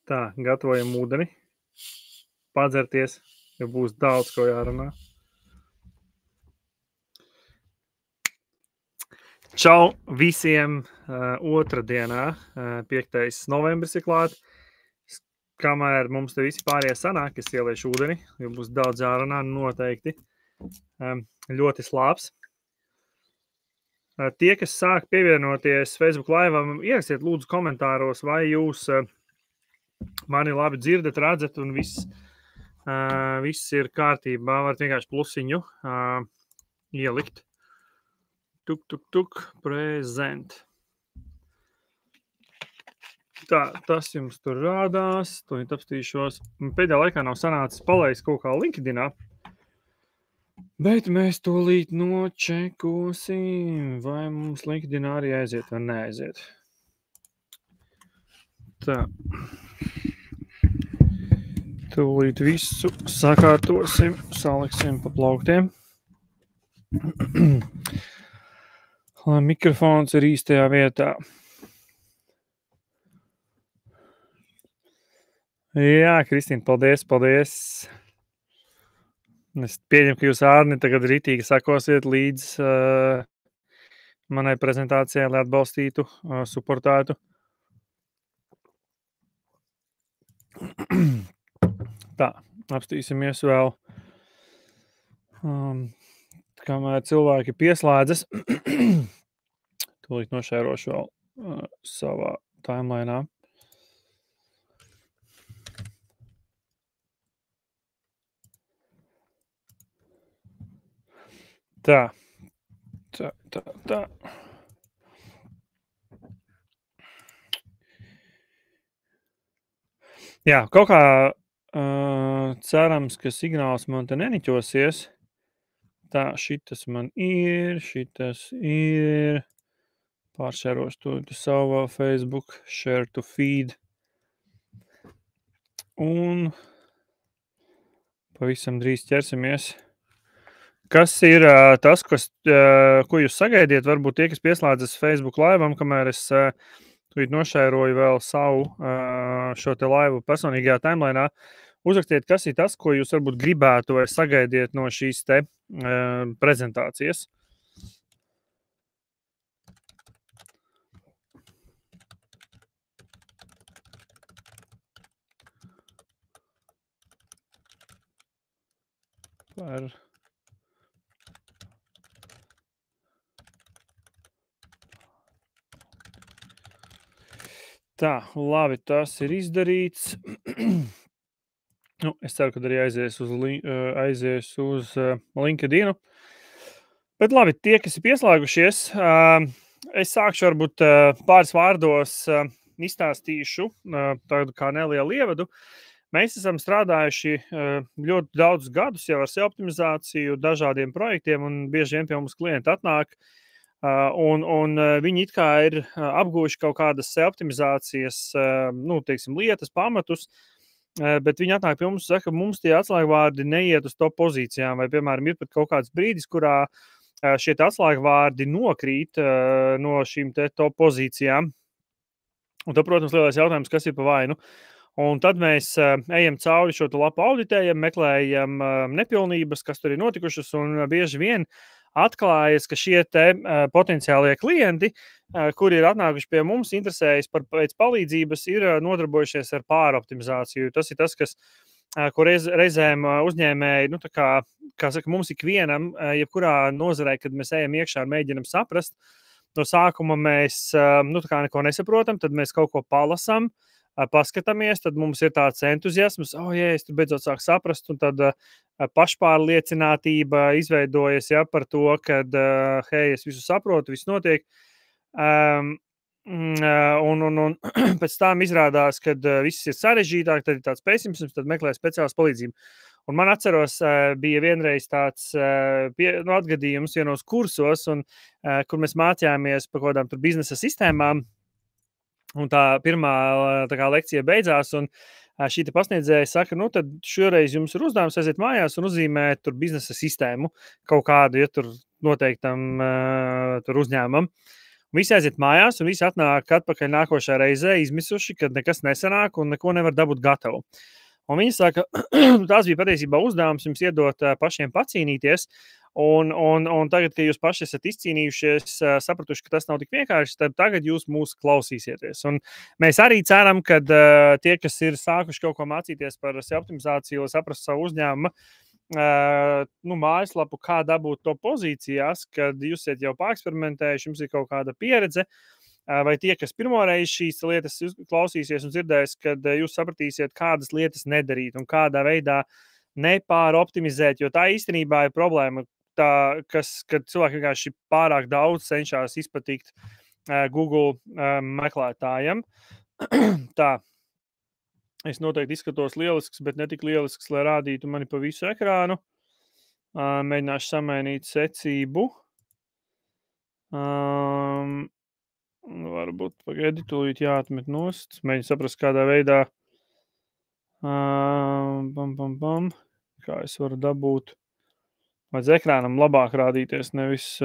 Tā, gatavojam ūdeni. Padzerties, jo būs daudz ko jārunā. Čau visiem! Otrdienā, 5. novembris ir klāt. Kamēr mums te visi pārējie sanāk, es ieliešu ūdeni, jo būs daudz jārunā noteikti. Ļoti slāps. Tie, kas sāk pievienoties Facebook Live'am, ierakstiet lūdzu komentāros, vai jūs mani labi dzirdat, redzat un viss ir kārtībā. Varat vienkārši plusiņu ielikt. Tuk, prezent. Tā, tas jums tur rādās. To apstīšos. Pēdējā laikā nav sanācis palaist kaut kā LinkedInā. Bet mēs tūlīt nočekosim, vai mums LinkedInā arī aiziet vai neaiziet. Tā. Tūlīt visu sakārtosim, saliksim pa plauktiem. Lai mikrofons ir īstajā vietā. Jā, Kristīna, paldies. Es pieņemu, ka jūs, Ārni, tagad ritīgi sakosiet līdz manai prezentācijai, lai atbalstītu, suportētu. Tā, apstīsimies vēl. Kamēr cilvēki pieslēdzas, tūlīt nošērošu vēl savā timelainā. Tā. Jā, kaut kā cerams, ka signāls man te neniķosies. Tā, šitas man ir, Pāršērošu to savu Facebook, share to feed. Un pavisam drīz ķersimies. Kas ir tas, ko jūs sagaidiet? Varbūt tie, kas pieslēdzas Facebook Live'am, kamēr es tūlīt nošēroju vēl savu šo te laivu personīgajā timelainā. Uzrakstiet, kas ir tas, ko jūs varbūt gribētu vai sagaidiet no šīs te prezentācijas. Tā, labi, tas ir izdarīts. Es ceru, ka arī aizies uz LinkedIn. Bet labi, tie, kas ir pieslēgušies, es sākšu varbūt pāris vārdos izstāstīšu tādu kā nelielu ievadu. Mēs esam strādājuši ļoti daudzus gadus jau ar SEO optimizāciju, dažādiem projektiem, un bieži vien pie mums klienti atnāk. Un viņi it kā ir apguvuši kaut kādas optimizācijas, lietas, pamatus, bet viņi atnāk pie mums un saka, ka mums tie atslēgvārdi neiet uz top pozīcijām, vai, piemēram, ir pat kaut kāds brīdis, kurā šie atslēgvārdi nokrīt no šīm te top pozīcijām. Un tad, protams, lielais jautājums, kas ir pa vainu. Un tad mēs ejam cauri šo lapu auditējam, meklējam nepilnības, kas tur ir notikušas, un bieži vien atklājas, ka šie te potenciālie klienti, kuri ir atnākuši pie mums, interesējas pēc palīdzības, ir nodarbojušies ar pāroptimizāciju. Tas ir tas, ko reizēm uzņēmēji, kā saka, mums ikvienam, jebkurā nozarē, kad mēs ejam iekšā un mēģinam saprast, no sākuma mēs neko nesaprotam, tad mēs kaut ko palasam, paskatāmies, tad mums ir tāds entuziasms, es tur beidzot sāku saprast, un tad pašpārliecinātība izveidojas par to, kad, es visu saprotu, viss notiek, un pēc tam izrādās, kad viss ir sarežģītāk, tad ir tāds pesimisms, tad meklē speciālas palīdzību. Un man atceros, bija vienreiz tāds atgadījums vienos kursos, kur mēs mācījāmies par kādām tur biznesa sistēmām. Un tā pirmā lekcija beidzās, un šī pasniedzēja saka, nu tad šoreiz jums ir uzdevums aiziet mājās un uzzīmēt tur biznesa sistēmu kaut kādu, ja tur noteiktam tur uzņēmumam. Visi aiziet mājās, un visi atnāk atpakaļ nākošā reizē izmisuši, kad nekas nesanāk un neko nevar dabūt gatavu. Un viņi saka, tās bija patiesībā uzdevums jums iedot pašiem pacīnīties, un tagad, kad jūs paši esat izcīnījušies, sapratuši, ka tas nav tik vienkārši, tad tagad jūs mūs klausīsieties. Un mēs arī ceram, ka tie, kas ir sākuši kaut ko mācīties par SEO optimizāciju, lai saprastu savu uzņēmumu, mājaslapu, kā dabūt to pozīcijās, kad jūs esat jau pāreksperimentējuši, jums ir kaut kāda pieredze, vai tie, kas pirmoreiz šīs lietas klausīsies un dzirdēs, kad jūs sapratīsiet, kādas lietas nedarīt un kādā veidā nepāroptimizēt, jo tā īstenībā ir problēma, kad cilvēki vienkārši pārāk daudz cenšas izpatikt Google meklētājiem. Tā. Es noteikti izskatos lielisks, bet ne tik lielisks, lai rādītu mani pa visu ekrānu. Mēģināšu samainīt secību. Varbūt pagaidi, tūlīt jāatmet nost. Mēģinu saprast, kādā veidā. Kā es varu dabūt. Vajadz ekrānam labāk rādīties, nevis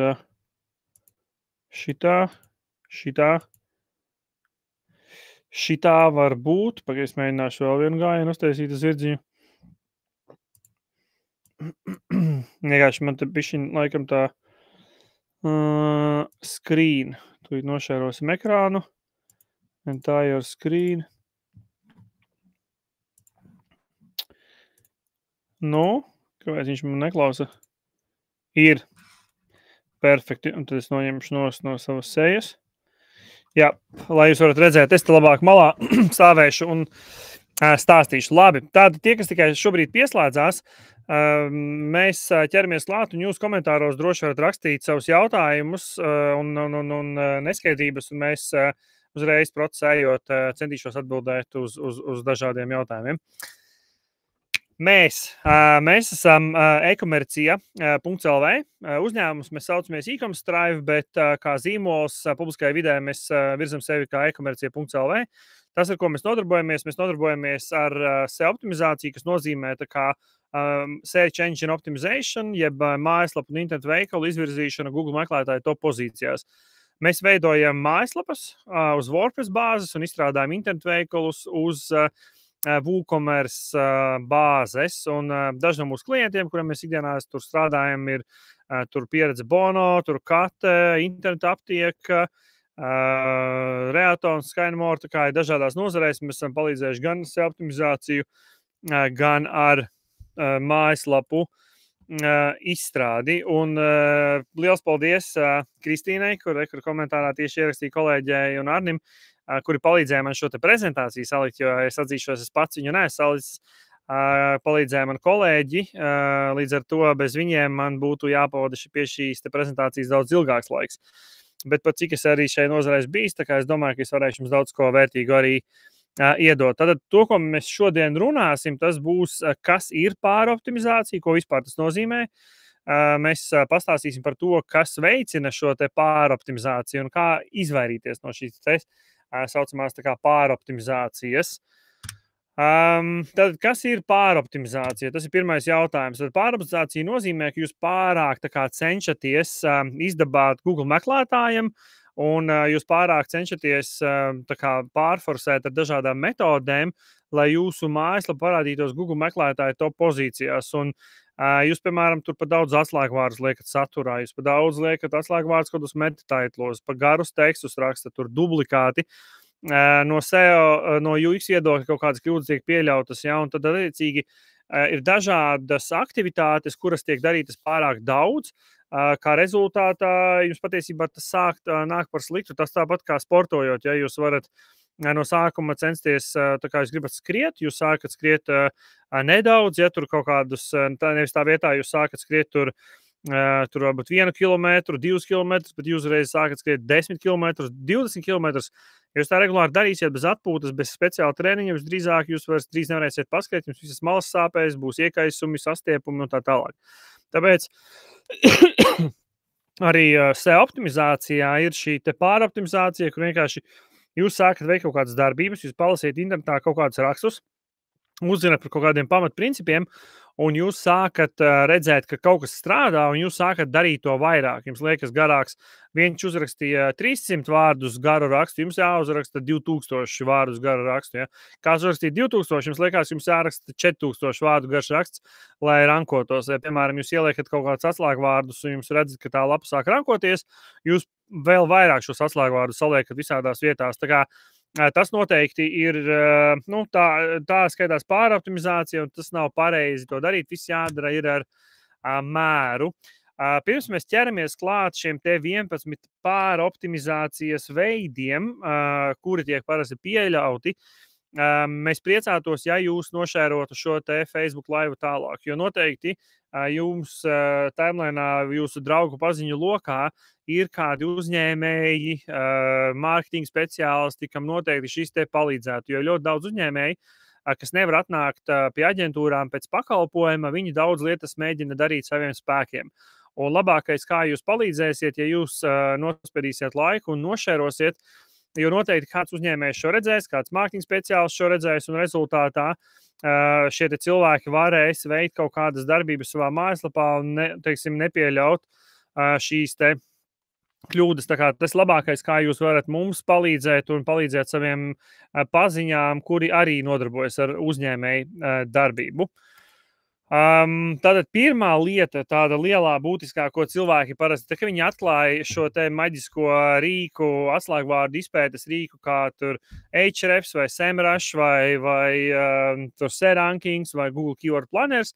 šitā. Šitā var būt. Pagaid, es mēģināšu vēl vienu gājienu uztaisīt zirdziņu. Vienkārši man te bišķiņ laikam tā screen. Tūlīt nošērosim ekrānu. Entire screen. Nu, kāpēc viņš man neklausa? Ir. Perfekti. Un tad es noņemšu no savas sejas. Jā, lai jūs varat redzēt, es te labāk malā stāvēšu un stāstīšu. Labi, tādi tie, kas tikai šobrīd pieslēdzās, mēs ķeramies klāt un jūs komentāros droši varat rakstīt savus jautājumus un neskaidrības, un mēs uzreiz procesējot centīšos atbildēt uz dažādiem jautājumiem. Mēs esam e-komercija.lv uzņēmums, mēs saucamies e-commerce Strive, bet kā zīmols publiskajā vidē mēs virzam sevi kā e-komercija.lv. Tas, ar ko mēs nodarbojamies ar SEO optimizāciju, kas nozīmē tā kā Search Engine Optimization, jeb mājaslapu un internetu veikalu izvirzīšana Google meklētāju top pozīcijās. Mēs veidojam mājaslapas uz WordPress bāzes un izstrādājam internetu veikalus uz WooCommerce bāzes, un daži no mūsu klientiem, kuriem mēs ikdienā tur strādājam, ir tur pieredze Bono, tur Kate, interneta aptieka, Reatons, Skynmore, tā kā ir dažādās nozarēs. Mēs esam palīdzējuši gan SEO optimizāciju, gan ar mājaslapu izstrādi. Un liels paldies Kristīnai, kur komentārā tieši ierakstīja kolēģei un Arnim, kuri palīdzēja man šo te prezentāciju salikt, jo es atzīšos, es pats viņu nesalicis, palīdzēja man kolēģi, līdz ar to bez viņiem man būtu jāpavada pie šīs te prezentācijas daudz ilgāks laiks. Bet pat cik es arī šai nozarēs bijis, tā kā es domāju, ka es varēšu jums daudz ko vērtīgu arī iedot. Tātad to, ko mēs šodien runāsim, tas būs, kas ir pāroptimizācija, ko vispār tas nozīmē. Mēs pastāstīsim par to, kas veicina šo te pāroptimizāciju un kā izvairīties no šīs te saucamās tā kā pāroptimizācijas. Tad, kas ir pāroptimizācija? Tas ir pirmais jautājums. Tad pāroptimizācija nozīmē, ka jūs pārāk tā kā cenšaties izdabāt Google meklētājiem, un jūs pārāk cenšaties tā kā pārforsēt ar dažādām metodēm, lai jūsu mājaslapa parādītos Google meklētāju top pozīcijās. Un jūs, piemēram, tur pa daudz atslēgvārdus liekat saturā, jūs pa daudz liekat atslēgvārdus kaut kādus metataitlos, pa garus tekstus rakstat, tur dublikāti. No SEO, no UX viedokļa kaut kādas kļūdas tiek pieļautas, ja, un tad attiecīgi ir dažādas aktivitātes, kuras tiek darītas pārāk daudz. Kā rezultātā jums patiesībā tas nāk par sliktu. Tas tāpat kā sportojot, ja jūs varat no sākuma censties, tā kā jūs gribat skriet, jūs sākat skriet nedaudz, ja tur kaut kādus, nevis tā vietā jūs sākat skriet tur varbūt 1 kilometru, 2 kilometrus, bet jūs uzreiz sākat skriet 10 kilometrus, 20 kilometrus. Jūs tā regulāri darīsiet bez atpūtas, bez speciāla treniņa, visdrīzāk jūs vairs drīz nevarēsiet paskriet, jums visas malas sāpēs, būs iekaisumi, sastiepumi un tā tālāk. Tāpēc arī SEO optimizācijā ir šī te pāroptimizācija, kur vienkārši jūs sākat veikt kaut kādas darbības, jūs palasiet internetā kaut kādus rakstus, uzzināt par kaut kādiem pamatprincipiem, un jūs sākat redzēt, ka kaut kas strādā, un jūs sākat darīt to vairāk. Jums liekas garāks. Viņš uzrakstīja 300 vārdus garu rakstu, jums jāuzraksta 2000 vārdus garu rakstu. Ja? Kāds uzrakstīja 2000, jums liekas, jums jāraksta 4000 vārdu garš raksts, lai rankotos. Ja, piemēram, jūs ieliekat kaut kādus atslēgvārdus, un jums redzat, ka tā lapa sāk rankoties, jūs vēl vairāk šos atslēgvārdus saliekat visādās vietās. Tā kā tas noteikti ir tā skaitās pāroptimizācija, un tas nav pareizi to darīt. Viss jādara ir ar mēru. Pirms mēs ķeramies klāt šiem 11 pāroptimizācijas veidiem, kuri tiek parasti pieļauti, mēs priecātos, ja jūs nošērotu šo te Facebook laivu tālāk, jo noteikti jums timelinā, jūsu draugu paziņu lokā ir kādi uzņēmēji, mārketinga speciālisti, kam noteikti šis te palīdzētu, jo ļoti daudz uzņēmēji, kas nevar atnākt pie aģentūrām pēc pakalpojuma, viņi daudz lietas mēģina darīt saviem spēkiem. Un labākais, kā jūs palīdzēsiet, ja jūs nospēdīsiet laiku un nošērosiet, jo noteikti kāds uzņēmējs šo redzēs, kāds mārketinga speciālists šo redzēs, un rezultātā šie cilvēki varēs veikt kaut kādas darbības savā mājaslapā un nepieļaut šīs te kļūdas. Tā kā tas labākais, kā jūs varat mums palīdzēt un palīdzēt saviem paziņām, kuri arī nodarbojas ar uzņēmēju darbību. Tātad pirmā lieta, tāda lielā būtiskāko cilvēki parasti, tā, ka viņi atklāja šo te maģisko rīku, atslēgvārdu izpētes rīku, kā tur Ahrefs vai SEMrush vai tur SERankings vai Google Keyword Planners.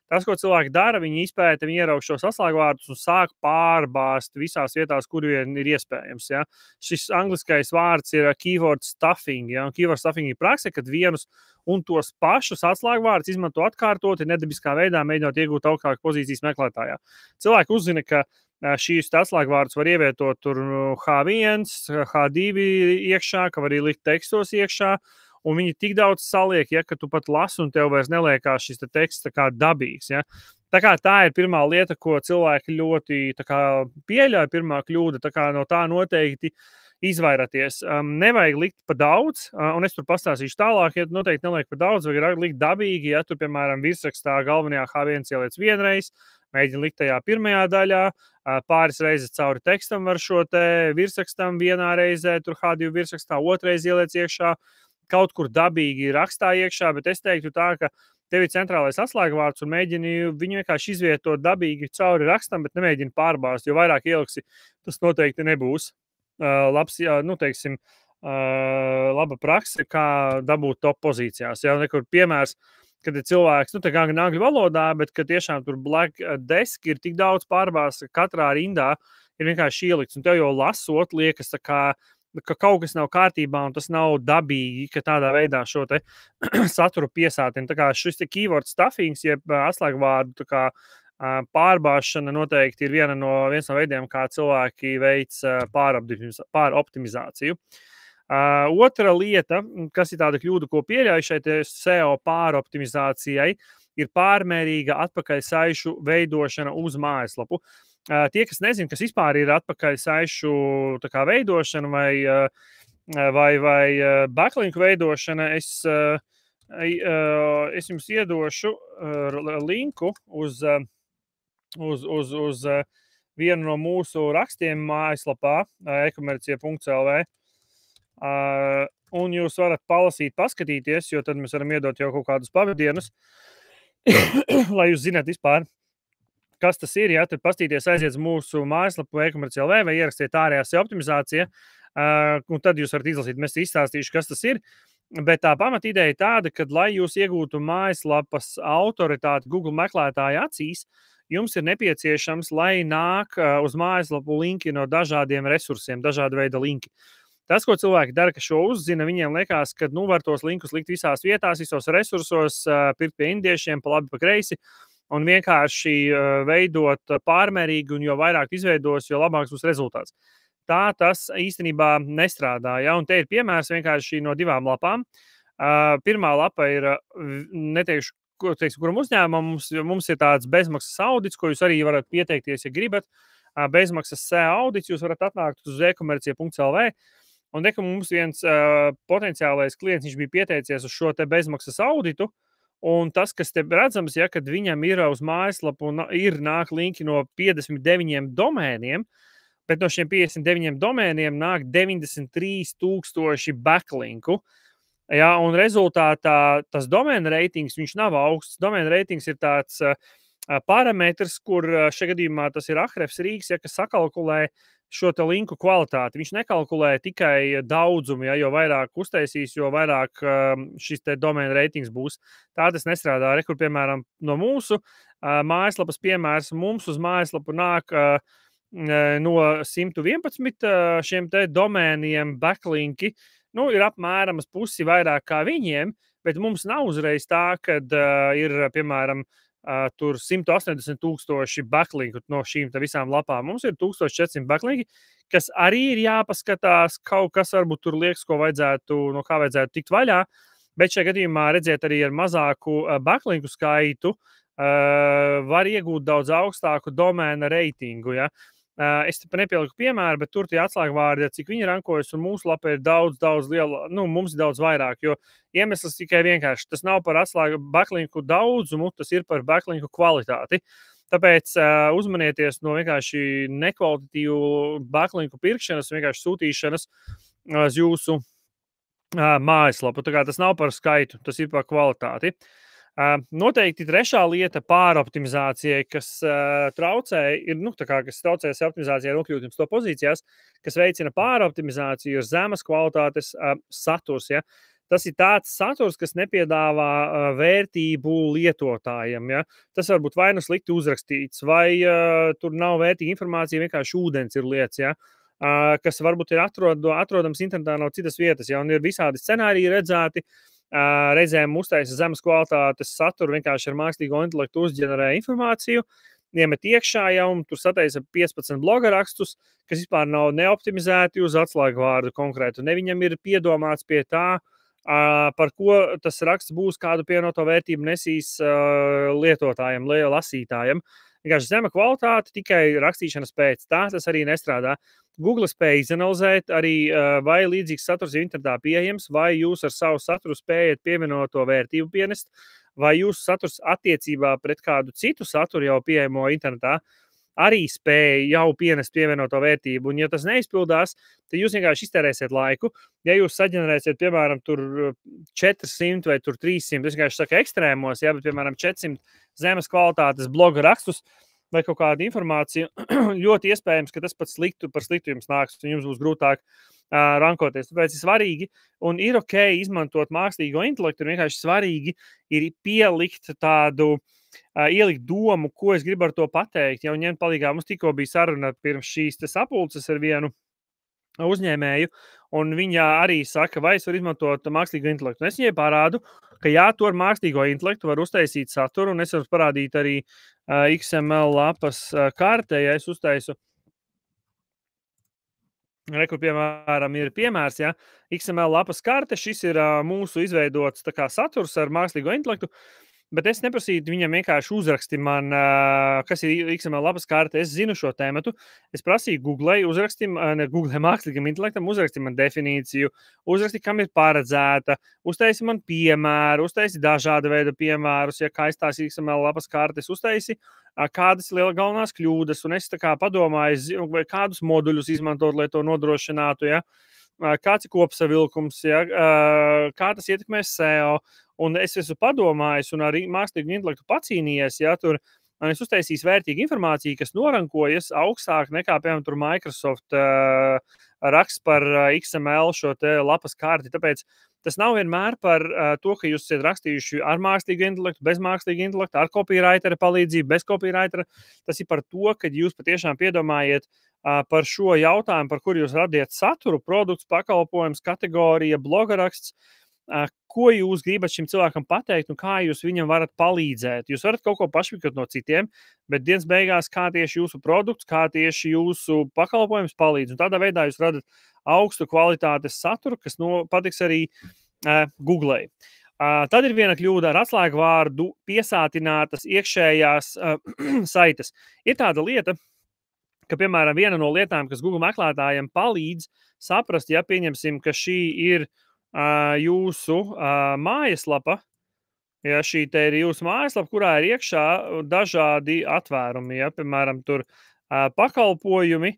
Tas, ko cilvēki dara, viņi izpēta, viņi ieraug šos atslēgvārdus un sāk pārbāzt visās vietās, kur vien ir iespējams. Ja. Šis angliskais vārds ir keyword stuffing. Ja. Un keyword stuffing ir prakse, kad vienus un tos pašus atslēgvārdus izmanto atkārtoti nedabiskā veidā, mēģinot iegūt augstāku pozīcijas meklētājā. Cilvēki uzzina, ka šīs atslēgvārdus var ievietot tur H1, H2 iekšā, ka var arī likt tekstos iekšā. Un viņi tik daudz saliek, ja, ka tu pat lasi, un tev vairs neliekās šis te teksts tā kā dabīgs. Ja. Tā ir pirmā lieta, ko cilvēki ļoti pieļauj, pirmā kļūda. No tā noteikti izvairāties. Nevajag likt pa daudz, un es tur pastāstīšu tālāk, ja noteikti neliek pa daudz, vajag likt dabīgi, ja tu, piemēram, virsrakstā galvenajā H1 ieliec vienreiz, mēģini likt tajā pirmajā daļā, pāris reizes cauri tekstam var šo te virsrakstam vienā reizē, tur H2 virsrakstā otrais ieliec iekšā, kaut kur dabīgi rakstā iekšā, bet es teiktu tā, ka tev ir centrālais atslēgvārds un mēģini viņu vienkārši izvietot dabīgi cauri rakstam, bet nemēģini pārbāzt, jo vairāk ieliksi, tas noteikti nebūs labs, laba prakse, kā dabūt top pozīcijās. Ja, nekur piemērs, kad ir cilvēks, tā kā angļu valodā, bet ka tiešām tur black desk ir tik daudz pārbāzt, ka katrā rindā ir vienkārši ielikts, un tev jau lasot liekas tā kā ka kaut kas nav kārtībā un tas nav dabīgi, ka tādā veidā šo te saturu piesātina. Tā kā šis te keyword stuffings, jeb atslēgvārdu pārbāšana noteikti ir viens no veidiem, kā cilvēki veic pāroptimizāciju. Otra lieta, kas ir tāda kļūda, ko pieļauj šeit SEO pāroptimizācijai, ir pārmērīga atpakaļsaišu veidošana uz mājaslapu. Tie, kas nezina, kas vispār ir atpakaļsaišu veidošana vai backlinku veidošana, es jums iedošu linku uz vienu no mūsu rakstiem mājaslapā e-komercija.lv. Un jūs varat palasīt, paskatīties, jo tad mēs varam iedot jau kaut kādus pavadienus, lai jūs zināt vispār, kas tas ir, ja tad pastīties, aiziet uz mūsu mājaslapu e-komercija.lv vai ierakstiet ārējā SEO optimizācija, un tad jūs varat izlasīt, mēs izstāstīšu, kas tas ir, bet tā pamatideja ir tāda, ka, lai jūs iegūtu mājaslapas autoritāti Google meklētāja acīs, jums ir nepieciešams, lai nāk uz mājaslapu linki no dažādiem resursiem, dažāda veida linki. Tas, ko cilvēki dara, ka šo uzzina, viņiem liekas, ka var tos linkus likt visās vietās, visos resursos, pirkt pie indiešiem, pa labi, pa kreisi, un vienkārši veidot pārmērīgi, un jo vairāk izveidos, jo labāks būs rezultāts. Tā tas īstenībā nestrādā. Ja? Un te ir piemērs vienkārši no 2 lapām. Pirmā lapa ir, neteikšu, kuram uzņēmumam, mums ir tāds bezmaksas audits, ko jūs arī varat pieteikties, ja gribat. Bezmaksas SEO audits, jūs varat atnākt uz e-komercija.lv. Un mums viens potenciālais klients, viņš bija pieteicies uz šo te bezmaksas auditu, Un tas, kas te redzams, ja, kad viņam ir uz mājaslapu un nāk linki no 59 domēniem, bet no šiem 59 domēniem nāk 93,000 backlinku. Ja, un rezultātā tas domēna reitings, viņš nav augsts. Domēna reitings ir tāds parametrs, kur šajā gadījumā tas ir Ahrefs Rīgas, ja, kas sakalkulē šo te linku kvalitāti. Viņš nekalkulē tikai daudzumu, ja, jo vairāk uztaisīs, jo vairāk šis te domēna reitings būs. Tā tas nestrādā. Rekur, piemēram, no mūsu mājaslapas piemērs, mums uz mājaslapu nāk no 111 šiem te domēniem backlinki, nu, ir apmēram pusi vairāk kā viņiem, bet mums nav uzreiz tā, kad ir, piemēram, tur 180,000 backlinku no šīm visām lapām. Mums ir 1400 backlinki, kas arī ir jāpaskatās. Kaut kas varbūt tur liekas, no kā vajadzētu tikt vaļā. Bet šajā gadījumā redziet arī ar mazāku backlinku skaitu var iegūt daudz augstāku domēna reitingu. Ja? Es te nepieliku piemēru, bet tur tie atslēgvārdi, cik viņi rankojas, un mūsu lapa ir daudz liela, nu, mums ir daudz vairāk, jo iemesls tikai vienkārši, tas nav par atslēgu backlinku daudzumu, tas ir par backlinku kvalitāti. Tāpēc uzmanieties no vienkārši nekvalitatīvu backlinku pirkšanas, vienkārši sūtīšanas uz jūsu mājaslapu. Tā kā tas nav par skaitu, tas ir par kvalitāti. Noteikti trešā lieta pāroptimizācijai, kas traucē, ir, nu, tā kā, kas traucē optimizācijai nokļūt jums to pozīcijās, kas veicina pāroptimizāciju, ir zemes kvalitātes saturs. Ja? Tas ir tāds saturs, kas nepiedāvā vērtību lietotājiem. Ja? Tas var būt vai nu slikti uzrakstīts, vai tur nav vērtīga informācija, vienkārši ūdens ir lietas, ja? Kas varbūt ir atrodams internetā no citas vietas, ja? Un ir visādi scenāriji redzēti. Reizēm uztaisa zemes kvalitātes saturu, vienkārši ar mākslīgo intelektu uzģenerē informāciju, iemet iekšā jau un tur sataisa 15 bloga rakstus, kas vispār nav neoptimizēti uz atslēgvārdu konkrētu. Ne viņam ir piedomāts pie tā, par ko tas raksts būs, kādu pievienoto vērtību nesīs lietotājiem, lasītājiem. Vienkārši zema kvalitāte, tikai rakstīšanas pēc. Tā tas arī nestrādā. Google spēja izanalizēt arī, vai līdzīgs saturs ir internetā pieejams, vai jūs ar savu saturu spējat pievienoto vērtību pienest, vai jūsu saturs attiecībā pret kādu citu saturu jau pieejamo internetā arī spēja jau pienest pievienoto vērtību. Un, ja tas neizpildās, tad jūs vienkārši iztērēsiet laiku. Ja jūs saģenerēsiet, piemēram, tur 400 vai tur 300, es vienkārši saku ekstrēmos, ja, bet, piemēram, 400 zemes kvalitātes bloga rakstus vai kaut kādu informāciju, ļoti iespējams, ka tas pat par sliktu jums nāks, un jums būs grūtāk rankoties. Tāpēc ir svarīgi, un ir ok izmantot mākslīgo intelektu, un vienkārši svarīgi ir pielikt tādu, ielikt domu, ko es gribu ar to pateikt. Ja, un ņemt palīgā, mums tikko bija saruna pirms šīs sapulces ar vienu uzņēmēju, un viņa arī saka, vai es varu izmantot mākslīgo intelektu. Un es viņai parādu, ka jā, to ar mākslīgo intelektu var uztaisīt saturu, un es varu parādīt arī XML lapas kartē, ja es uztaisu. Rekur, piemēram, ir piemērs, ja, XML lapas karte, šis ir mūsu izveidots tā kā saturs ar mākslīgo intelektu, bet es neprasītu viņam vienkārši uzraksti man, kas ir XML lapas karte. Es zinu šo tēmatu. Es prasīju Google, Google mākslīgam intelektam, uzraksti man definīciju, uzraksti, kam ir paredzēta, uztaisi man piemēru, uztaisi dažāda veida piemērus, ja kā es tās XML lapas kartes uztaisi, kādas ir galvenās kļūdas, un es tā kā padomāju, vai kādus moduļus izmantot, lai to nodrošinātu, ja? Kāds ir kopsavilkums, ja? Kā tas ietekmēs SEO. Un es esmu padomājis un arī mākslīgu intelektu pacīnījies, ja tur es uztaisīju vērtīgu informāciju, kas norankojas augstāk nekā, piemēram, tur Microsoft raksts par XML šo te lapas karti. Tāpēc tas nav vienmēr par to, ka jūs esat rakstījuši ar mākslīgu intelektu, bez mākslīga intelekta, ar copywritera palīdzību, bez copywritera. Tas ir par to, ka jūs patiešām piedomājiet par šo jautājumu, par kuru jūs radiet saturu, produkts, pakalpojums, kategorija, bloga raksts. Ko jūs gribat šim cilvēkam pateikt un kā jūs viņam varat palīdzēt. Jūs varat kaut ko pašpikot no citiem, bet dienas beigās kā tieši jūsu produkts, kā tieši jūsu pakalpojums palīdz. Un tādā veidā jūs radat augstu kvalitātes saturu, kas patiks arī Google. Tad ir viena kļūda ar atslēgvārdu piesātinātas iekšējās saites. Ir tāda lieta, ka, piemēram, viena no lietām, kas Google meklētājiem palīdz saprast, ja pieņemsim, ka šī ir jūsu mājaslapa, Ja šī te ir jūsu mājaslapa, kurā ir iekšā dažādi atvērumi, ja, piemēram, tur pakalpojumi,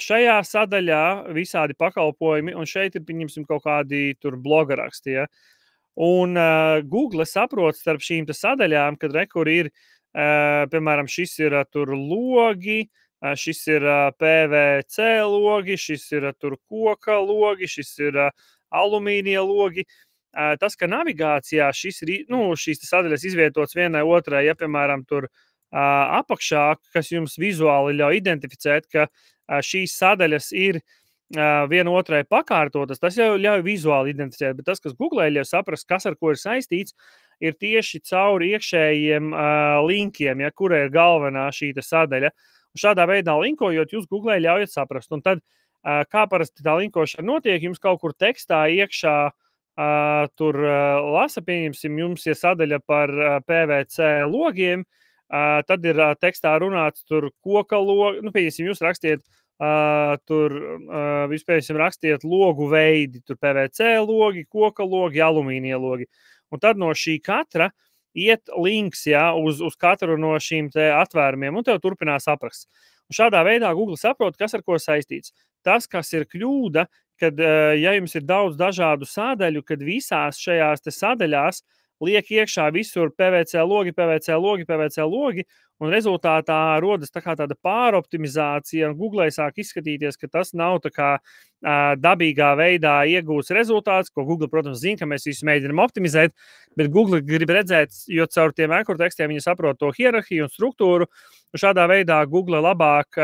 šajā sadaļā visādi pakalpojumi, un šeit ir, pieņemsim, kaut kādi tur blogaraksti, ja. Un Google saprot starp šīm te sadaļām, kad rekur ir, piemēram, šis ir tur logi, šis ir PVC logi, šis ir tur koka logi, šis ir alumīnija logi. Tas, ka navigācijā šīs sadaļas izvietotas vienai otrai, ja, piemēram, tur apakšā, kas jums vizuāli ļauj identificēt, ka šīs sadaļas ir viena otrai pakārtotas, tas jau ļauj vizuāli identificēt, bet tas, kas Google ļauj saprast, kas ar ko ir saistīts, ir tieši cauri iekšējiem linkiem, ja, kura ir galvenā šī sadaļa. Un šādā veidā linkojot, jūs Google ļaujat saprast. Un tad, kā parasti tā linkošana notiek, jums kaut kur tekstā iekšā tur lasa, pieņemsim, jums ir sadaļa par PVC logiem, tad ir tekstā runāts tur koka logi, pieņemsim, jūs rakstiet tur vispēc rakstiet logu veidi, tur PVC logi, koka logi, alumīnija logi. Un tad no šī katra iet links, ja, uz katru no šīm te atvērumiem, un tev turpinās apraksts. Un šādā veidā Google saprot, kas ar ko saistīts. Tas, kas ir kļūda, kad, ja jums ir daudz dažādu sadaļu, kad visās šajās te sadaļās liek iekšā visur PVC logi, PVC logi, PVC logi, un rezultātā rodas tāda pāroptimizācija, un Google sāk izskatīties, ka tas nav tā kā dabīgā veidā iegūts rezultāts, ko Google, protams, zina, ka mēs visu mēģinām optimizēt, bet Google grib redzēt, jo caur tiem ankurtekstiem viņi saprot to hierarhiju un struktūru, un šādā veidā Google labāk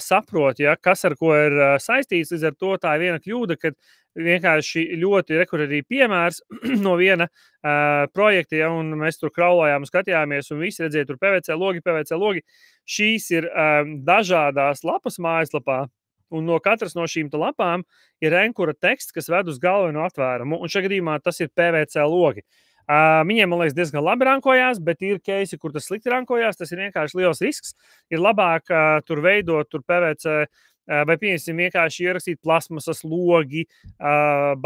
saprot, ja, kas ar ko ir saistīts. Līdz ar to tā ir viena kļūda, kad vienkārši ļoti arī piemērs no viena projekta, ja, un mēs tur kraulājām un skatījāmies, un visi redzēja tur PVC logi, PVC logi. Šīs ir dažādās lapas mājaslapā, un no katras no šīm lapām ir enkura teksts, kas ved uz galveno atvērumu, un šajā gadījumā tas ir PVC logi. Viņiem, man liekas, diezgan labi rankojās, bet ir keisi, kur tas slikti rankojās. Tas ir vienkārši liels risks. Ir labāk tur veidot tur PVC, vai pieņemsim vienkārši ierakstīt plasmasas logi,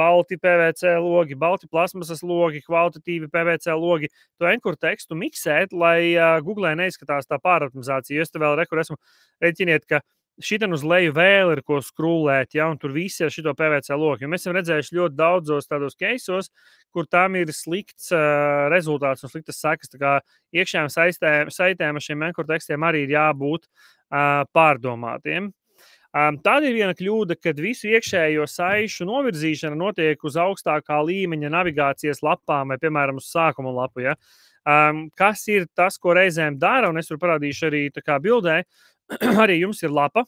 balti PVC logi, balti plasmasas logi, kvalitatīvi PVC logi. To enkuru tekstu miksēt, lai Google neizskatās tā pāroptimizācija. Es te vēl esmu rēķiniet, ka šitan uz leju vēl ir ko skrūlēt, ja, un tur visi ir šito PVC logi. Mēs esam redzējuši ļoti daudzos tādos keisos, kur tam ir slikts rezultāts un sliktas sekas. Tā kā iekšējām saitēm ar šiem enkuru tekstiem arī ir jābūt pārdomātiem. Tāda ir viena kļūda, kad visu iekšējo saišu novirzīšana notiek uz augstākā līmeņa navigācijas lapām vai, piemēram, uz sākuma lapu. Ja. Kas ir tas, ko reizēm dara, un es tur parādīšu arī tā kā bildē, arī jums ir lapa,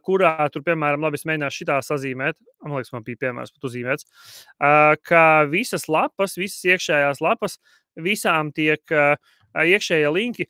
kurā tur, piemēram, labi, es mēģināšu šitā sazīmēt, man liekas, man bija piemērs pat uzzīmēts, ka visas lapas, visas iekšējās lapas, visām tiek iekšējie linki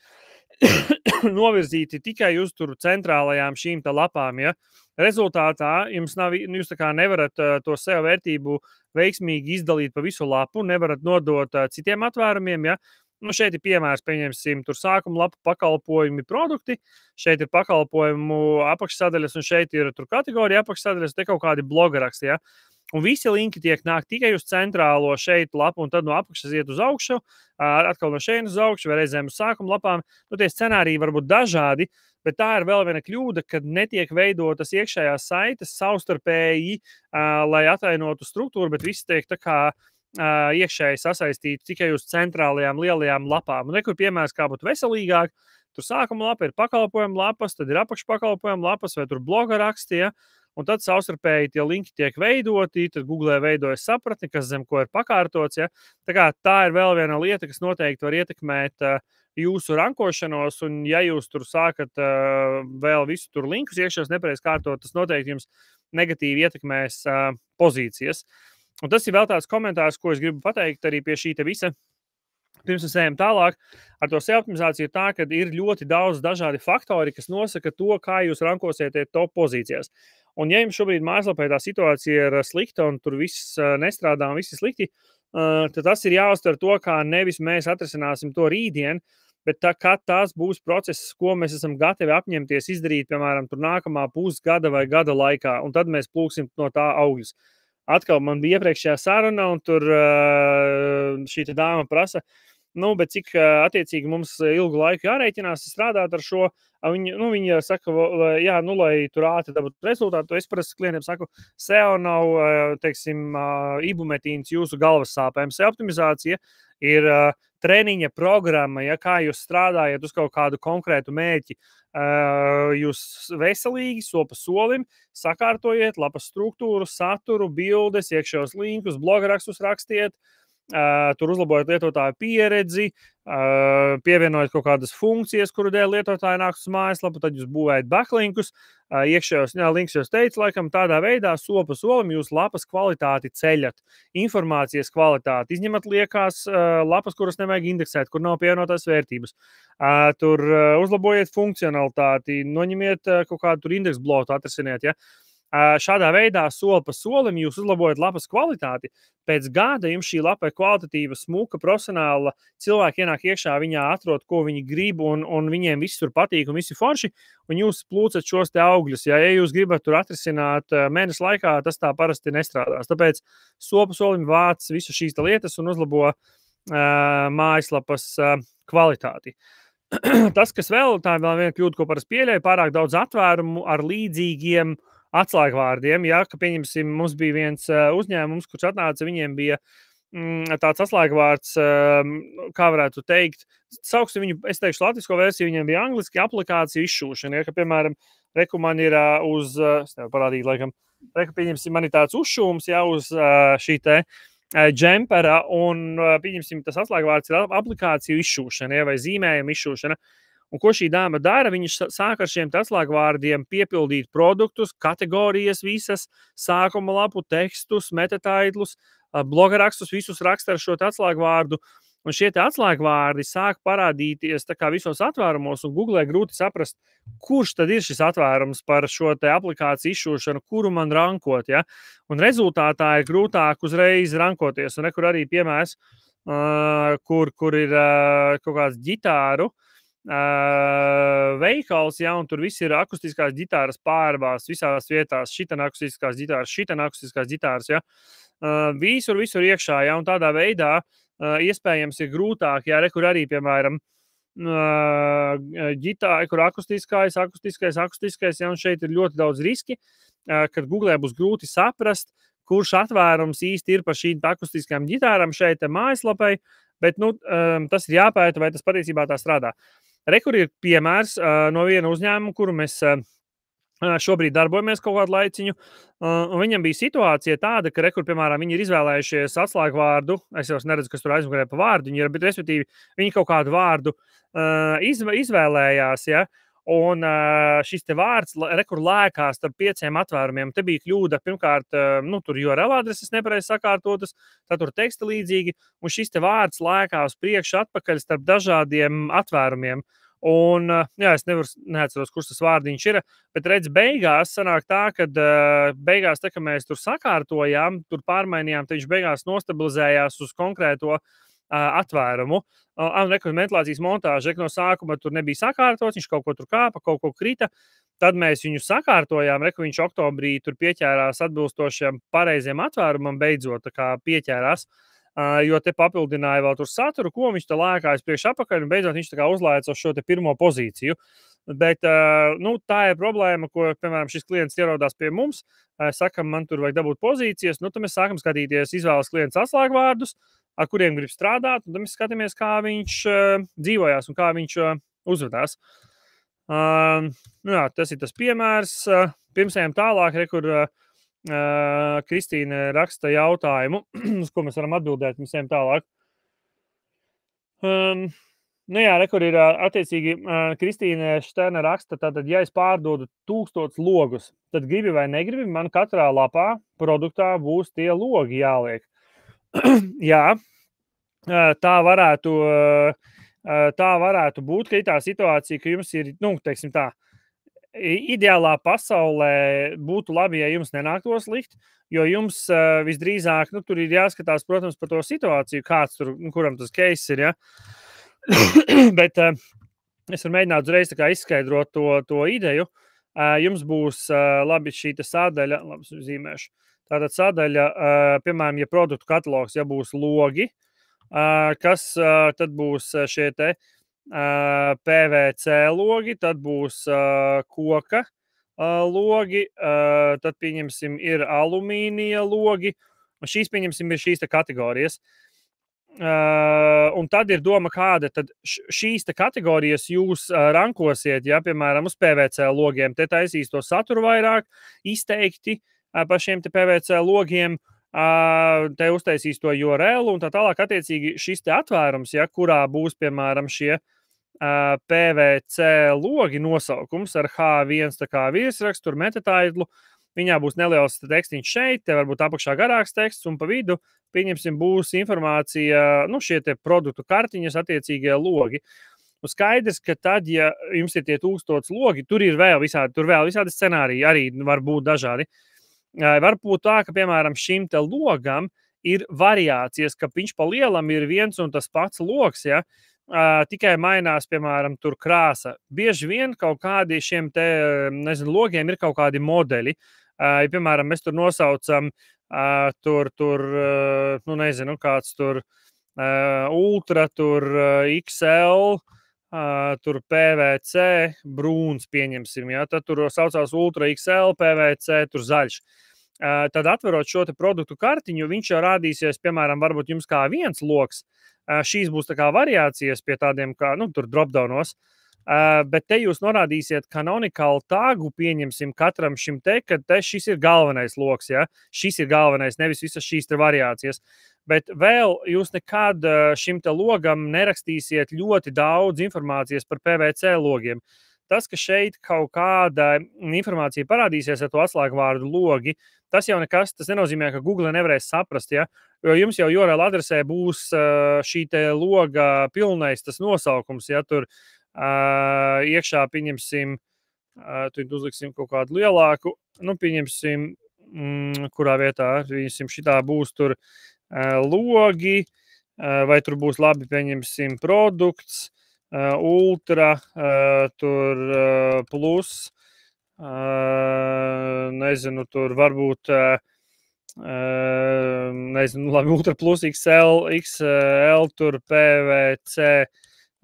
novirzīti tikai uz tur centrālajām šīm te lapām, ja. Rezultātā jūs tā kā nevarat to sev vērtību veiksmīgi izdalīt pa visu lapu, nevarat nodot citiem atvērumiem, ja. Šeit ir piemērs, pieņemsim, tur sākuma lapa pakalpojumi produkti, šeit ir pakalpojumu apakšsadaļas, un šeit ir tur kategorija apakšsadaļas, te kaut kādi blogaraksti, ja. Un visi linki nāk tikai uz centrālo šeit lapu, un tad no apakšas iet uz augšu, atkal no šeit uz augšu, vai reizēm uz sākuma lapām. Tie scenāriji var būt dažādi, bet tā ir vēl viena kļūda, kad netiek veidotas iekšējās saites savstarpēji, lai atainotu struktūru, bet viss tiek tā kā iekšēji sasaistīti tikai uz centrālajām lielajām lapām. Un nekur piemērs, kā būtu veselīgāk, tur sākuma lapa ir pakalpojuma lapas, tad ir apakšpakalpojuma lapas vai tur bloga raksti, ja? Un tad savstarpēji tie linki tiek veidoti, tad Google veidojas sapratni, kas zem ko ir pakārtots. Ja? Tā ir vēl viena lieta, kas noteikti var ietekmēt jūsu rankošanos, un ja jūs tur sākat vēl visu tur linkus iekšējos nepareizi kārtot, tas noteikti jums negatīvi ietekmēs pozīcijas. Un tas ir vēl tāds komentārs, ko es gribu pateikt arī pie šī te visa. Pirms mēs ejam tālāk, ar to SEO optimizāciju tā, ka ir ļoti daudz dažādi faktori, kas nosaka to, kā jūs rankosiet top pozīcijās. Un ja jums šobrīd mājaslapē tā situācija ir slikta un tur viss nestrādā un viss ir slikti, tad tas ir jāuztver to, kā nevis mēs atrisināsim to rītdien, bet kā tās būs process, ko mēs esam gatavi apņemties izdarīt, piemēram, tur nākamā pusgada vai gada laikā, un tad mēs plūksim no tā augļus. atkal man bija iepriekšējā saruna, un tur šī dāma prasa, bet cik attiecīgi mums ilgu laiku jārēķinās strādāt ar šo. Viņa saka, jā, lai tur ātri dabūtu rezultātu. Es parasti klientiem saku, SEO nav, teiksim, ibumetīns jūsu galvas sāpēm. SEO optimizācija ir treniņa programma, ja kā jūs strādājat uz kaut kādu konkrētu mērķi. Jūs veselīgi, sopa solim, sakārtojiet lapas struktūru, saturu, bildes, iekšējos linkus, blogarakstus rakstiet, tur uzlabojot lietotāju pieredzi, pievienojot kaut kādas funkcijas, kuru dēļ lietotāji nāk uz mājaslapu, tad jūs būvējat backlinkus, iekšējos linkus jūs teicat, laikam tādā veidā sopa solim jūs lapas kvalitāti ceļat, informācijas kvalitāti, izņemat liekās lapas, kuras nevajag indeksēt, kur nav pievienotās vērtības. Tur uzlabojiet funkcionalitāti, noņemiet kaut kādu tur indeksu bloku, atrasiniet, ja? Šādā veidā soli pa solim jūs uzlabojat lapas kvalitāti. Pēc gada jums šī lapa ir kvalitatīva, smuka, profesionāla. Cilvēki ienāk iekšā, viņā atrod, ko viņi grib, un viņiem viss tur patīk un visi forši. Un jūs plūcat šos te augļus. Ja jūs gribat tur atrisināt mēnesi laikā, tas tā parasti nestrādās. Tāpēc soli pa solim vāc visu šīs lietas un uzlabo mājaslapas kvalitāti. Tas, kas vēl, tā ir vēl viena kļūda, ko parasti pieļauj, pārāk daudz atvērumu ar līdzīgiem atslēgvārdiem, ja, ka, pieņemsim, mums bija viens uzņēmums, kurš atnāca, viņiem bija tāds atslēgvārds, kā varētu teikt, sauksim viņu, es teikšu latvisko versiju, viņiem bija angliski aplikāciju izšūšana, ja, ka, piemēram, reku man ir uz, es nevaru parādīt, laikam, reku, pieņemsim, man ir tāds uzšūms, ja, uz šī te džempera, un, pieņemsim, tas atslēgvārds ir aplikāciju izšūšana, ja, vai zīmējuma izšūšana. Un ko šī dāma dara? Viņš sāk ar šiem atslēgvārdiem piepildīt produktus, kategorijas visas, sākuma lapu, tekstus, metataidlus, blogarakstus, visus raksta ar šo atslēgvārdu. Un šie atslēgvārdi sāk parādīties tā kā visos atvērumos, un Google grūti saprast, kurš tad ir šis atvērums par šo te aplikāciju izšūšanu, kuru man rankot. Ja? Un rezultātā ir grūtāk uzreiz rankoties. Un kur arī piemērs, kur ir kaut kāds ģitāru veikals, ja, un tur viss ir akustiskās ģitāras pārbās visās vietās, šitan akustiskās ģitāras, ja. Visur iekšā, ja, un tādā veidā iespējams ir grūtāk, ja, kur arī, piemēram, ģitāra, kur akustiskais, ja, un šeit ir ļoti daudz riski, kad Google būs grūti saprast, kurš atvērums īsti ir par šīm akustiskām ģitārām šeit mājaslapai, bet, tas ir jāpēta, vai tas patiesībā tā strādā. Rekur ir piemērs no viena uzņēmuma, kuru mēs šobrīd darbojamies kaut kādu laiciņu, un viņam bija situācija tāda, ka rekur, piemēram, viņi ir izvēlējušies atslēgvārdu, es jau neredzu, kas tur aizmugurē pa vārdu, bet respektīvi viņi kaut kādu vārdu izvēlējās, ja, un šis te vārds rekur lēkās starp 5 atvērumiem. Te bija kļūda, pirmkārt, tur URL adreses nepareizi sakārtotas, tad tur teksta līdzīgi, un šis te vārds lēkās priekš atpakaļ starp dažādiem atvērumiem. Un, jā, es neatceros, kurš tas vārdiņš ir, bet redz, beigās sanāk tā, kad beigās, tā, ka mēs tur sakārtojām, tur pārmainījām, tad viņš beigās nostabilizējās uz konkrēto atvērumu. Ventilācijas montāža no sākuma tur nebija sakārtots, viņš kaut ko tur kāpa, kaut ko krita. Tad mēs viņu sakārtojām, viņš oktobrī tur pieķērās atbilstošiem pareiziem atvērumam, beidzot tā kā pieķērās, jo te papildināja vēl tur saturu, ko viņš te lēkājas priekš apakaļ, un beidzot viņš tā kā uzlēca uz šo te pirmo pozīciju. Bet tā ir problēma, ko, piemēram, šis klients ierodās pie mums, sakam, man tur vajag dabūt pozīcijas, tad mēs sākam skatīties, izvēlas klients atslēgvārdus, ar kuriem grib strādāt, un tad mēs skatāmies, kā viņš dzīvojās un kā viņš uzvedās. Jā, tas ir tas piemērs. Pirms ejam tālāk, kur Kristīne raksta jautājumu, uz ko mēs varam atbildēt, mēs ejam tālāk. Jā, kur ir attiecīgi Kristīne Šterna raksta, tātad, ja es pārdodu 1000 logus, tad gribi vai negribi, man katrā lapā produktā būs tie logi jāliek. Jā, tā varētu būt, ka ir tā situācija, ka jums ir, teiksim tā, ideālā pasaulē būtu labi, ja jums nenāktos likt, jo jums visdrīzāk, tur ir jāskatās, protams, par to situāciju, kāds tur, kuram tas case ir, ja. Bet es varu mēģināt uzreiz tā kā izskaidrot to ideju. Jums būs labi šī sādaļa, labi zīmēšu. Tātad sadaļa, piemēram, ja produktu katalogs, ja būs logi, kas tad būs šie te PVC logi, tad būs koka logi, tad, pieņemsim, ir alumīnija logi. Šīs, pieņemsim, ir šīs te kategorijas. Un tad ir doma, kāda tad šīs te kategorijas jūs rankosiet, ja, piemēram, uz PVC logiem. Te taisīs to saturu vairāk izteikti par šiem te PVC logiem, te uztaisīs to URL un tā tālāk attiecīgi šis te atvērums, ja, kurā būs, piemēram, šie PVC logi nosaukums ar H1 tā kā virsrakstu, tur metataitlu. Viņā būs neliels tekstiņš šeit, te varbūt apakšā garāks teksts, un pa vidu, pieņemsim, būs informācija, nu, šie te produktu kartiņas attiecīgie logi. Nu, skaidrs, ka tad, ja jums ir tie 1000 logi, tur ir vēl visādi scenāriji, arī var būt dažādi. Var būt tā, ka, piemēram, šim te logam ir variācijas, ka viņš pa lielam ir viens un tas pats logs, ja, tikai mainās, piemēram, tur krāsa. Bieži vien kaut kādi šiem te, nezinu, logiem ir kaut kādi modeļi. Ja, piemēram, mēs tur nosaucam nu, nezinu, kāds tur ultra, tur XL, tur PVC, brūns, pieņemsim, ja, tad tur saucās ultra XL, PVC, tur zaļš. Tad atverot šo te produktu kartiņu, viņš jau rādīsies, piemēram, varbūt jums kā viens loks, šīs būs tā kā variācijas pie tādiem kā, nu, tur dropdownos, bet te jūs norādīsiet canonical tagu, pieņemsim katram šim te, ka te šis ir galvenais loks, ja? Šis ir galvenais, nevis visas šīs te variācijas. Bet vēl jūs nekad šim te logam nerakstīsiet ļoti daudz informācijas par PVC logiem. Tas, ka šeit kaut kāda informācija parādīsies ar to atslēgvārdu logi, tas jau nekas, tas nenozīmē, ka Google nevarēs saprast, ja? Jo jums jau URL adresē būs šī te loga pilnais tas nosaukums, ja tur iekšā, pieņemsim, tur uzliksim kaut kādu lielāku, nu, pieņemsim, kurā vietā, pieņemsim, šitā būs tur logi, vai tur būs labi, pieņemsim, produkts, ultra, tur plus, nezinu, tur varbūt, nezinu, labi, ultra plus XL, tur PVC,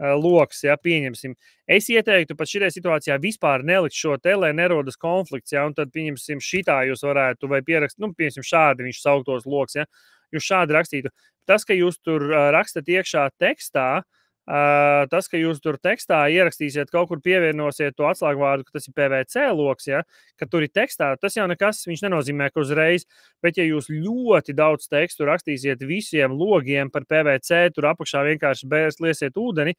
loks, ja, pieņemsim. Es ieteiktu pat šitai situācijā vispār nelikt šo te, lai nerodas konflikts, ja, un tad, pieņemsim, šitā jūs varētu, vai pierakst, nu, pieņemsim, šādi viņš sauktos loks, ja, jūs šādi rakstītu. Tas, ka jūs tur rakstat iekšā tekstā, tas, ka jūs tur tekstā ierakstīsiet, kaut kur pievienosiet to atslēgvārdu, ka tas ir PVC loks, ja, ka tur ir tekstā, tas jau nekas, viņš nenozīmē, ka uzreiz, bet ja jūs ļoti daudz tekstu rakstīsiet visiem logiem par PVC, tur apakšā vienkārši liesiet ūdeni,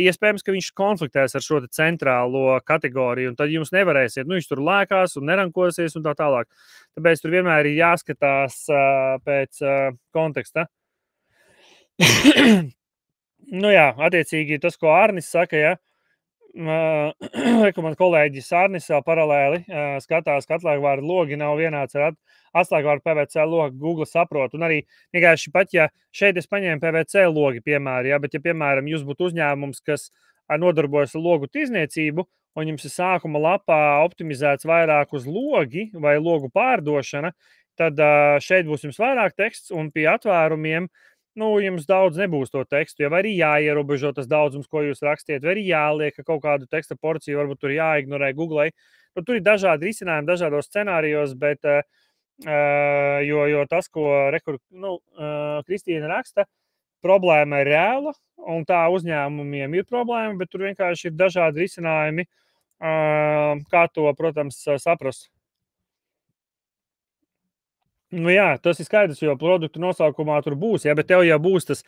iespējams, ka viņš konfliktēs ar šo centrālo kategoriju, un tad jums nevarēsiet, nu, viņš tur lēkās un nerankosies un tā tālāk. Tāpēc tur vienmēr ir jāskatās pēc konteksta. Nu jā, attiecīgi tas, ko Arnis saka, ja, man kolēģis Arnis vēl paralēli skatās, ka atslēgvārdu logi nav vienāds ar atslēgvārdu PVC logu, Google saprot, un arī vienkārši pat, ja šeit es paņēmu PVC logi, piemēram, ja, bet ja, piemēram, jūs būtu uzņēmums, kas nodarbojas ar logu tirdzniecību, un jums ir sākuma lapā optimizēts vairāk uz logi vai logu pārdošana, tad šeit būs jums vairāk teksts, un pie atvērumiem nu, jums daudz nebūs to tekstu, ja arī jāierobežo tas daudzums, ko jūs rakstiet, vai arī jāliek kaut kādu teksta porciju, varbūt tur jāignorē Google. Nu, tur ir dažādi risinājumi, dažādos scenārijos, bet jo tas, ko Kristīna raksta, problēma ir reāla, un tā uzņēmumiem ir problēma, bet tur vienkārši ir dažādi risinājumi, kā to, protams, saprast. Nu jā, tas ir skaidrs, jo produktu nosaukumā tur būs, ja, bet tev jau būs tas,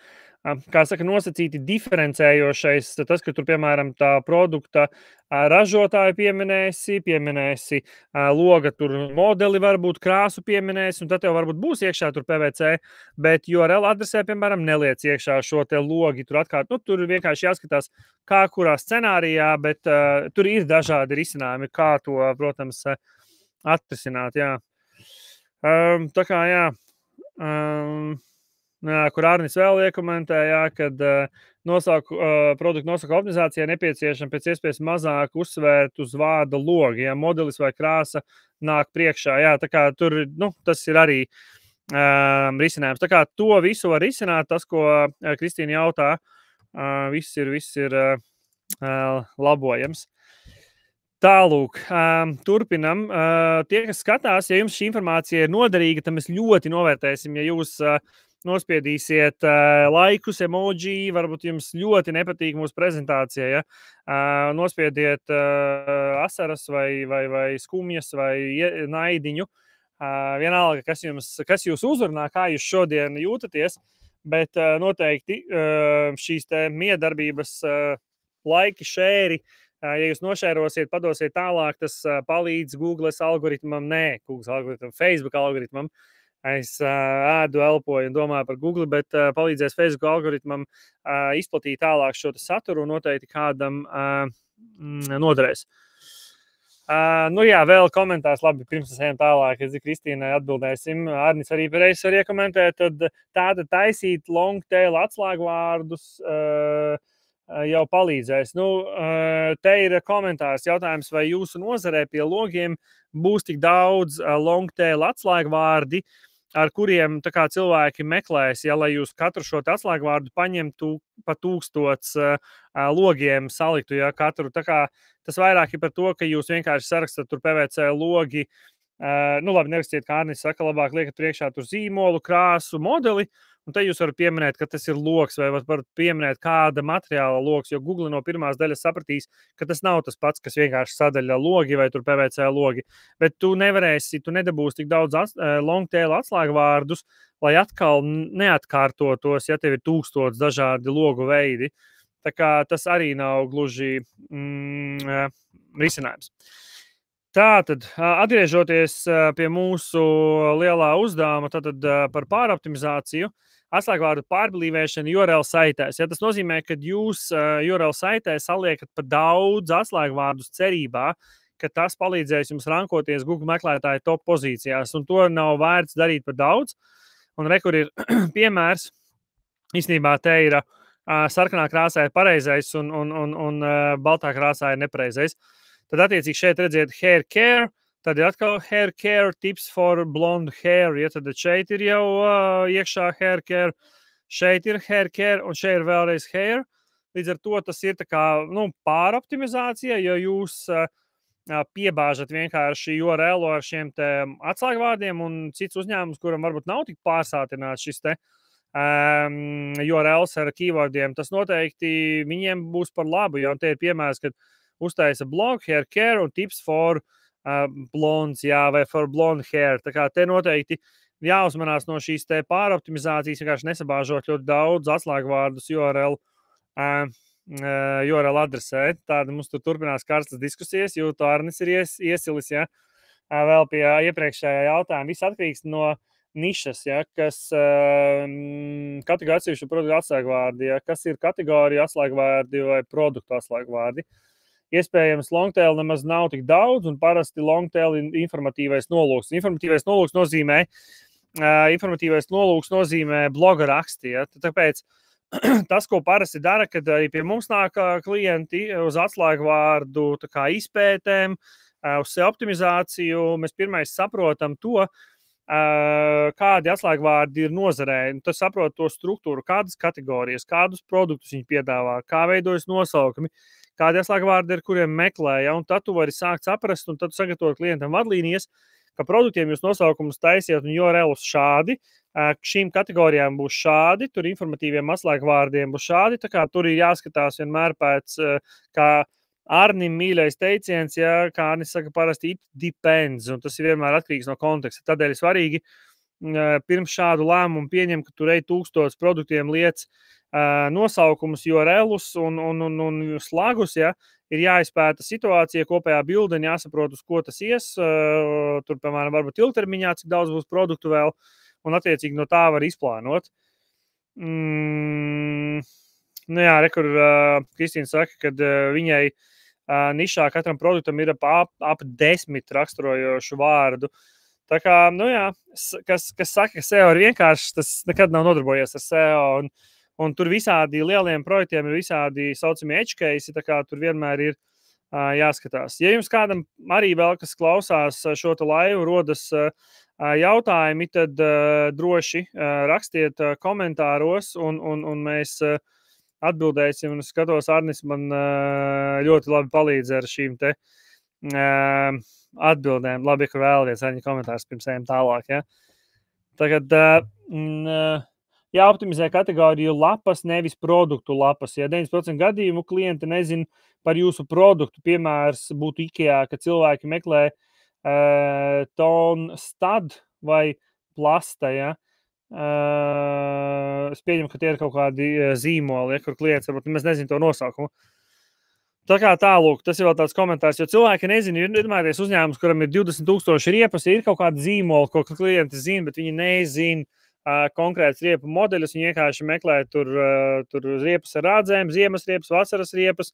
kā saka, nosacīti diferencējošais, tas, ka tur, piemēram, tā produkta ražotāju pieminēsi, loga tur modeli varbūt krāsu pieminēsi, un tad tev varbūt būs iekšā tur PVC, bet URL adresē, piemēram, neliec iekšā šo te logi tur atkārt. Nu, tur vienkārši jāskatās, kā kurā scenārijā, bet tur ir dažādi risinājumi, kā to, protams, atrisināt, jā. Tā kā, jā, kur Arnis vēl iekomentē, jā, kad produktu nosauku optimizācijai nepieciešama pēc iespējas mazāk uzsvērt uz vārda logi, ja modelis vai krāsa nāk priekšā. Jā, tā kā tur, tas ir arī risinājums. Tā kā to visu var risināt, tas, ko Kristīna jautā, viss ir labojams. Tālūk, turpinam. Tie, kas skatās, ja jums šī informācija ir noderīga, tad mēs ļoti novērtēsim, ja jūs nospiedīsiet laikus, emoji, varbūt jums ļoti nepatīk mūsu prezentācija, ja? Nospiediet asaras vai skumjas vai naidiņu. Vienalga, kas jūs uzrunā, kā jūs šodien jūtaties, bet noteikti šīs te miedarbības laiki, šēri, ja jūs nošērosiet, padosiet tālāk, tas palīdz Google algoritmam, Facebook algoritmam. Es ēdu, elpoju un domāju par Google, bet palīdzēs Facebook algoritmam izplatīt tālāk šo saturu un noteikti kādam noderēs. Vēl komentārs, labi, pirms ejam tālāk, es Kristīnai atbildēsim. Arnis arī pareizi var iekomentēt, tad tāda taisīt long tail atslēgvārdus jau palīdzēs. Te ir komentārs, jautājums, vai jūsu nozarē pie logiem būs tik daudz long tail atslēgvārdi, ar kuriem cilvēki meklēs, ja lai jūs katru šo atslēgvārdu paņemtu pa 1000 logiem saliktu, ja katru. Tas vairāk ir par to, ka jūs vienkārši sarakstat tur PVC logi. Labi, nerakstiet, kā Arnis saka, labāk liekat priekšā tur zīmolu, krāsu, modeli, un te jūs varat pieminēt, ka tas ir loks, vai varat pieminēt kāda materiāla loks, jo Google no pirmās daļas sapratīs, ka tas nav tas pats, kas vienkārši sadaļa logi vai tur PVC logi. Bet tu nedabūsi tik daudz long tail atslēgvārdus, lai atkal neatkārtotos, ja tev ir 1000 dažādi logu veidi. Tā kā tas arī nav gluži risinājums. Tātad, atgriežoties pie mūsu lielā uzdevuma, par pāroptimizāciju, atslēgvārdu pārblīvēšanu URL saitēs. Ja, tas nozīmē, ka jūs URL saitē saliekat pa daudz atslēgvārdus cerībā, ka tas palīdzēs jums rankoties Google meklētāju top pozīcijās, un to nav vērts darīt par daudz. Un rekur ir piemērs, īstenībā te ir sarkanā krāsā ir pareizais un baltā krāsā ir nepareizais. Tad attiecīgi šeit redziet hair care, tad ir atkal hair care, tips for blonde hair, ja tad šeit ir jau iekšā hair care, šeit ir hair care un šeit ir vēlreiz hair. Līdz ar to tas ir tā kā pāroptimizācija, jo jūs piebāžat vienkārši URL ar šiem te atslēgvārdiem un cits uzņēmums, kuram varbūt nav tik pārsātināts šis te URLs ar keywordiem, tas noteikti viņiem būs par labu, jo te ir piemērs, kad uztaisa blog, hair care un tips for blondes, vai for blonde hair. Tā kā te noteikti jāuzmanās no šīs te pāroptimizācijas, vienkārši nesabāžot ļoti daudz atslēgvārdus URL adresē. Tāda mums tur turpinās karstas diskusijas, jo Arnis ir iesilis, vēl pie iepriekšējā jautājuma. Viss atkarīgs no nišas, kas kategorija atsevišķu produktu atslēgvārdi, kas ir kategorija atslēgvārdi vai produktu atslēgvārdi. Iespējams, longtail nemaz nav tik daudz, un parasti longtail ir informatīvais nolūks. Informatīvais nolūks nozīmē bloga raksti. Ja? Tāpēc tas, ko parasti dara, kad arī pie mums nāk klienti uz atslēgvārdu izpētēm, uz optimizāciju, mēs pirmais saprotam to, kādi atslēgvārdi ir nozarē. Tas saprot to struktūru, kādas kategorijas, kādus produktus viņi piedāvā, kā veidojas nosaukumi, kādi atslēgvārdi ir, kuriem meklē. Ja? Un tad tu vari sākt saprast, un tad sagatavot klientam vadlīnijas, ka produktiem jūs nosaukumus taisiet un URLus šādi, šīm kategorijām būs šādi, tur informatīviem atslēgvārdiem būs šādi, tā kā tur ir jāskatās vienmēr pēc, kā Arnim mīļais teiciens, kā Arnis saka, parasti it depends, un tas ir vienmēr atkarīgs no konteksta. Tādēļ ir svarīgi pirms šādu lēmumu pieņemt, ka tur 1000 produktiem liec nosaukumus, URLus un slagus, ir jāizpēta situācija, kopējā bilde, jāsaprot, uz ko tas ies. Tur, piemēram, varbūt ilgtermiņā, cik daudz būs produktu vēl, un attiecīgi no tā var izplānot. Rekur Kristīna saka, ka viņai nišā katram produktam ir ap 10 raksturojošu vārdu. Tā kā, kas saka, ka SEO ir vienkārši, tas nekad nav nodarbojies ar SEO, un tur visādi lieliem projektiem ir visādi saucamie edge case, tā kā tur vienmēr ir jāskatās. Ja jums kādam arī vēl, kas klausās šo te laivu, rodas jautājumi, tad droši rakstiet komentāros, un mēs atbildēsim. Un es skatos, Arnis man ļoti labi palīdz ar šīm te atbildēm. Labi, ka vēlaties arī komentārus pirms ejam tālāk. Ja? Tagad jāoptimizē kategoriju lapas, nevis produktu lapas. Ja 90% gadījumu klienti nezin par jūsu produktu, piemērs būtu IKEA, ka cilvēki meklē ton stud vai plasta, ja? Es pieņemu, ka tie ir kaut kādi zīmoli, ja, kur klients, varbūt mēs nezinu to nosaukumu. Tā kā tālūk, tas ir vēl tāds komentārs, jo cilvēki nezina, ir vienmēr uzņēmums, kuram ir 20,000 riepas, ir kaut kāda zīmola, ko klienti zina, bet viņi nezina konkrētas riepu modeļus, viņi vienkārši meklē tur riepas ar rādzēm, ziemas riepas, vasaras riepas,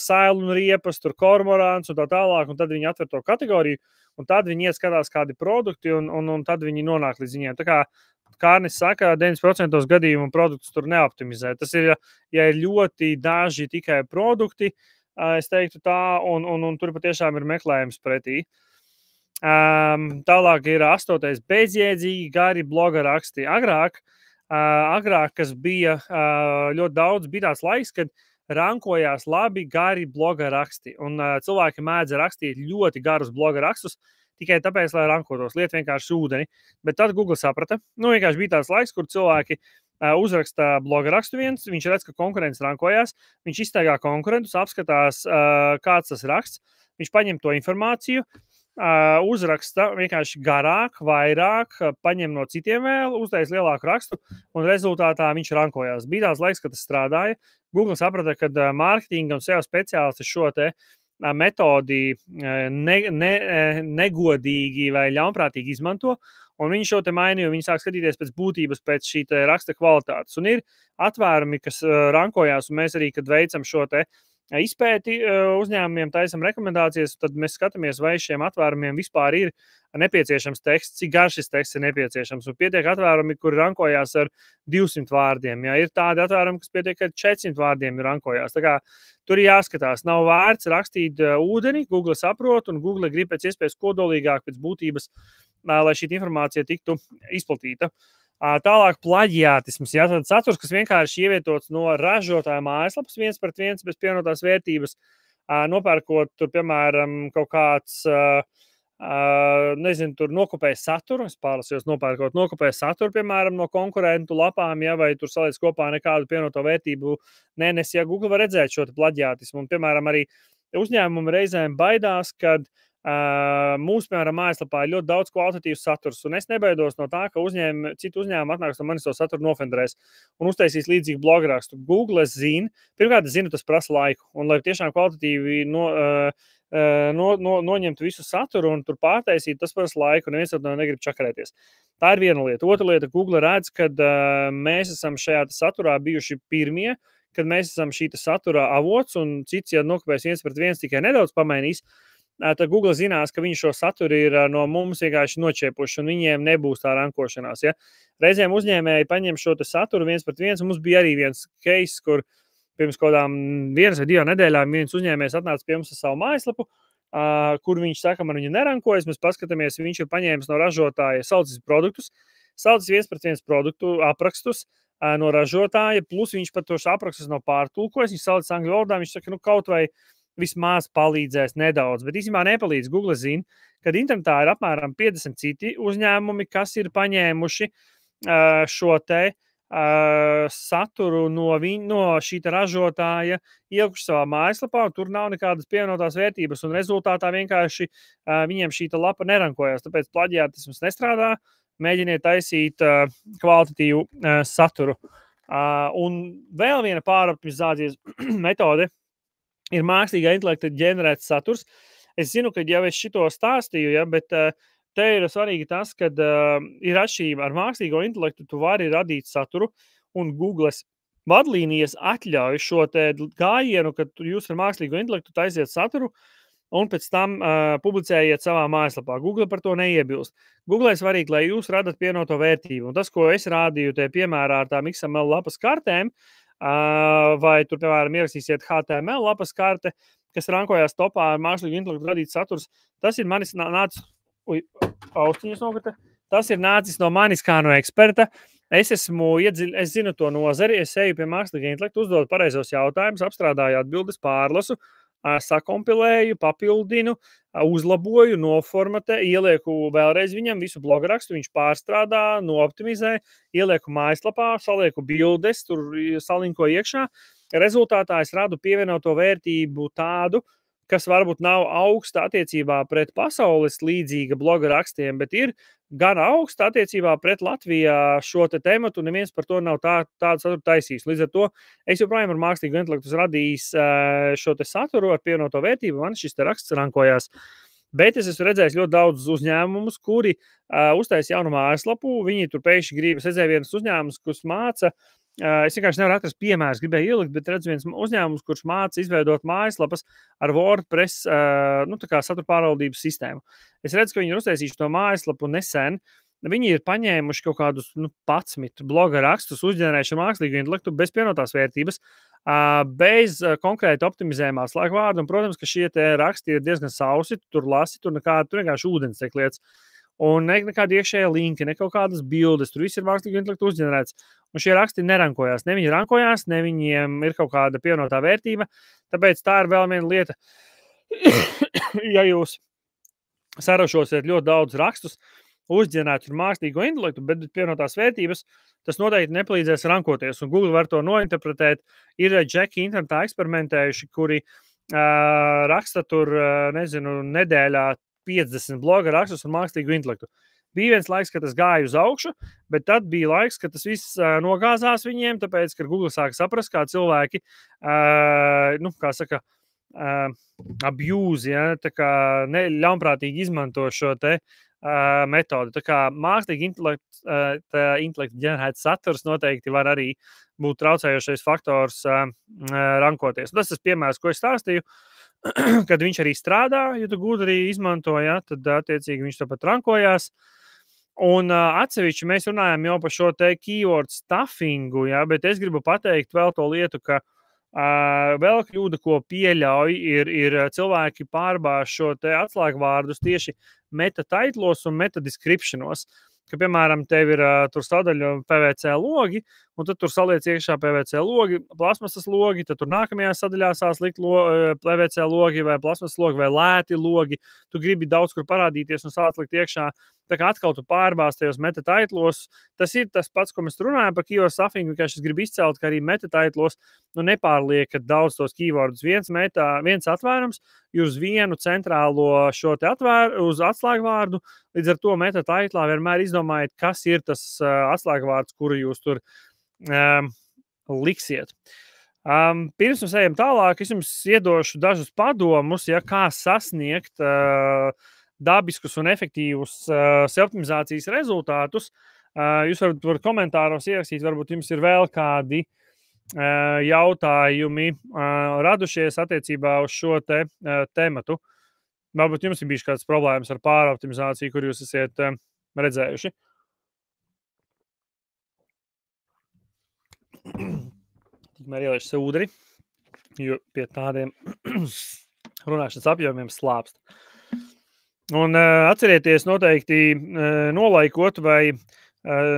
sailunu riepas, tur kormorāns un tā tālāk, un tad viņi atver to kategoriju, un tad viņi ieskatās kādi produkti, un tad viņi nonāk līdz viņiem. Tā kā Kārnis saka, 90% gadījumu produktus tur neoptimizē. Tas ir, ja ir ļoti daži tikai produkti, es teiktu tā, un tur patiešām ir meklējums pretī. Tālāk ir 8. bezjēdzīgi gari bloga raksti. Agrāk, kas bija ļoti daudz, bija tāds laiks, kad rankojās labi gari bloga raksti. Un cilvēki mēdza rakstīt ļoti garus bloga rakstus, tikai tāpēc, lai rankotos, liet vienkārši ūdeni. Bet tad Google saprata, vienkārši bija tāds laiks, kur cilvēki uzraksta bloga rakstu viens, viņš redz, ka konkurents rankojās, viņš iztaigā konkurentus, apskatās, kāds tas raksts, viņš paņem to informāciju, uzraksta vienkārši garāk, vairāk, paņem no citiem vēl, uztais lielāku rakstu, un rezultātā viņš rankojās. Bija tāds laiks, kad tas strādāja. Google saprata, ka mārketinga un SEO speciālisti šo te metodi negodīgi vai ļaunprātīgi izmanto, un viņi šo te mainīja, viņi sāk skatīties pēc būtības, pēc šī te raksta kvalitātes. Un ir atvērumi, kas rankojās, un mēs arī, kad veicam šo te izpēti uzņēmumiem, taisam rekomendācijas, tad mēs skatāmies, vai šiem atvērumiem vispār ir nepieciešams teksts, cik garš šis teksts ir nepieciešams. Un pietiek atvērumi, kuri rankojās ar 200 vārdiem. Ja? Ir tādi atvērumi, kas pietiek ar 400 vārdiem ir rankojās. Tā kā tur ir jāskatās. Nav vērts rakstīt ūdeni, Google saprot, un Google grib pēc iespējas kodolīgāk, pēc būtības, lai šī informācija tiktu izplatīta. Tālāk plaģiātisms, ja, tad saturs, kas vienkārši ievietots no ražotāja mājaslapas 1:1 bez pievienotās vērtības, nopērkot tur, piemēram, kaut kāds, nezinu, tur nokopēja saturu, es pārlasījos nopērkot nokopēja saturu, piemēram, no konkurentu lapām, ja, vai tur saliec kopā nekādu pievienoto vērtību nenes, ja Google var redzēt šo plaģiātismu. Un, piemēram, arī uzņēmumi reizēm baidās, kad mūsu, piemēram, mājaslapā ir ļoti daudz kvalitatīvs saturs, un es nebaidos no tā, ka citu uzņēmumu atnāks no manis to saturu nofendrēs un uztaisīs līdzīgu blograkstu. Google es zinu, pirmkārt, es zinu, tas prasa laiku, un lai tiešām kvalitatīvi noņemtu visu saturu un tur pārtaisītu, tas prasa laiku, un neviens to negrib čakarēties. Tā ir viena lieta. Otra lieta, Google redz, kad mēs esam šajā saturā bijuši pirmie, kad mēs esam šī satura avots, un cits, ja nokopēs 1:1 tikai nedaudz pamainīs, tad Google zinās, ka viņi šo saturu ir no mums vienkārši nočiepuši, un viņiem nebūs tā rankošanās. Ja? Reizēm uzņēmēji paņem šo saturu 1:1, un mums bija arī viens case, kur pirms kādām 1 vai 2 nedēļām viens uzņēmējs atnāca pie mums ar savu mājaslapu, kur viņš saka, man viņa nerankojas, mēs paskatāmies, viņš ir paņēmis no ražotāja saucis produktus, saucis 1:1 produktu aprakstus no ražotāja, plus viņš pat tos aprakstus nav pārtulkojis, viņš saucis angļu valodā, viņš saka, kaut vai vismaz palīdzēs nedaudz, bet īstenībā nepalīdz. Google zina, ka internetā ir apmēram 50 citi uzņēmumi, kas ir paņēmuši šo te saturu no šī ražotāja, ielikuši savā mājaslapā, un tur nav nekādas pievienotās vērtības, un rezultātā vienkārši viņiem šī lapa nerankojas. Tāpēc plaģiātisms nestrādā, mēģiniet taisīt kvalitatīvu saturu. Un vēl viena pāroptimizācijas metode ir mākslīgā intelekta ģenerēts saturs. Es zinu, ka jau es šito stāstīju, ja, bet te ir svarīgi tas, ka ir atšķirība ar mākslīgo intelektu. Tu vari radīt saturu, un Googles vadlīnijas atļauj šo te gājienu, kad jūs ar mākslīgo intelektu taisiet saturu, un pēc tam publicējiet savā mājaslapā. Google par to neiebilst. Google ir svarīgi, lai jūs radat pievienoto vērtību. Un tas, ko es rādīju te piemērā ar tām XML lapas kartēm, vai tur, piemēram, ierakstīsiet HTML lapas karte, kas rankojās topā ar mākslīgu intelektu radīts saturs, tas ir manis nācis, austiņas nokrita, tas ir nācis no manis kā no eksperta. Es zinu to nozari, es eju pie mākslīga intelekta, uzdodu pareizos jautājumus, apstrādāju atbildes, pārlasu, sakompilēju, papildinu, uzlaboju, noformatēju, ielieku vēlreiz viņam visu bloga rakstu, viņš pārstrādā, nooptimizē, ielieku mājaslapā, salieku bildes, tur salinko iekšā. Rezultātā es radu pievienoto vērtību tādu, kas varbūt nav augsta attiecībā pret pasaules līdzīga bloga rakstiem, bet ir gan augsta attiecībā pret Latvijā šo te tematu, un neviens par to nav tādu saturu taisījis. Līdz ar to es joprojām ar mākslīgu intelektu radījis šo te saturu ar pievienoto vērtību, man šis te raksts rankojās. Bet es esmu redzējis ļoti daudz uzņēmumus, kuri uztaisa jaunu mājaslapu, viņi tur pēkšņi grib, es redzēju vienas uzņēmumus, kurus māca. Es vienkārši nevaru atrast piemērus, gribēju ielikt, bet redzu viens uzņēmums, kurš māca izveidot mājaslapas ar WordPress tā kā satura pārvaldības sistēmu. Es redzu, ka viņi ir uztaisījuši to mājaslapu nesen. Viņi ir paņēmuši kaut kādus 11 bloga rakstus, uzģenerējuši ar mākslīgu intelektu bez pievienotās vērtības, bez konkrēti optimizējumā slēgvārdu. Un, protams, ka šie te raksti ir diezgan sausi, tur lasi, tur vienkārši ūdens tiek lietas. Un nekāda iekšējā linka, ne kaut kādas bildes, tur viss ir mākslīgi intelektu uzģenerēts. Un šie raksti nerankojās. Ne viņi rankojās, ne viņiem ir kaut kāda pievienotā vērtība. Tāpēc tā ir vēl viena lieta. Ja jūs saražosiet ļoti daudz rakstus, uzģenerēt ar mākslīgo intelektu, bet pievienotās vērtības, tas noteikti nepalīdzēs rankoties. Un Google var to nointerpretēt. Ir džeki internetā eksperimentējuši, kuri raksta tur, nedēļā 50 bloga rakstus ar mākslīgu intelektu. Bija viens laiks, kad tas gāja uz augšu, bet tad bija laiks, kad tas viss nogāzās viņiem, tāpēc, ka Google sāka saprast, kā cilvēki, abuse, tā kā ļaunprātīgi izmanto šo te metodi. Tā kā mākslīgi intelektu ģenerēts saturs noteikti var arī būt traucējošais faktors rankoties. Tas ir piemērs, ko es stāstīju. Kad viņš arī strādā, ja tu gudri izmanto, tad attiecīgi viņš tāpat rankojās. Un atsevišķi mēs runājam jau par šo te keyword stuffingu, bet es gribu pateikt vēl to lietu, ka vēl kļūda, ko pieļauj, ir cilvēki pārbāž šo te atslēgvārdus tieši meta titlos un meta descriptionos. Ka, piemēram, tev ir tur sadaļa PVC logi, un tad tur saliec iekšā PVC logi, plasmasas logi, tad tur nākamajā sadaļā sās likt PVC logi vai plasmasas logi vai lēti logi. Tu gribi daudz kur parādīties un sāc likt iekšā. Tā kā atkal tu pārbāz tajos meta-titlos. Tas ir tas pats, ko mēs runājam par keyword stuffingu, ka es gribu izcelt, ka arī meta-titlos nepārliekat daudz tos keywordus. Viens atvērums, jūs vienu centrālo šo te uz atslēgvārdu, līdz ar to meta-titlā vienmēr izdomājiet, kas ir tas atslēgvārds, kuru jūs tur liksiet. Pirms mēs ejam tālāk, es jums iedošu dažus padomus, kā sasniegt dabiskus un efektīvus optimizācijas rezultātus. Jūs varat komentāros ierakstīt, varbūt jums ir vēl kādi jautājumi radušies attiecībā uz šo te tematu. Varbūt jums ir bijis kādas problēmas ar pāroptimizāciju, kur jūs esat redzējuši. Tikmēr ieliešu sev ūdeni, jo pie tādiem runāšanas apjomiem slāpst. Un atcerieties noteikti nolaikot vai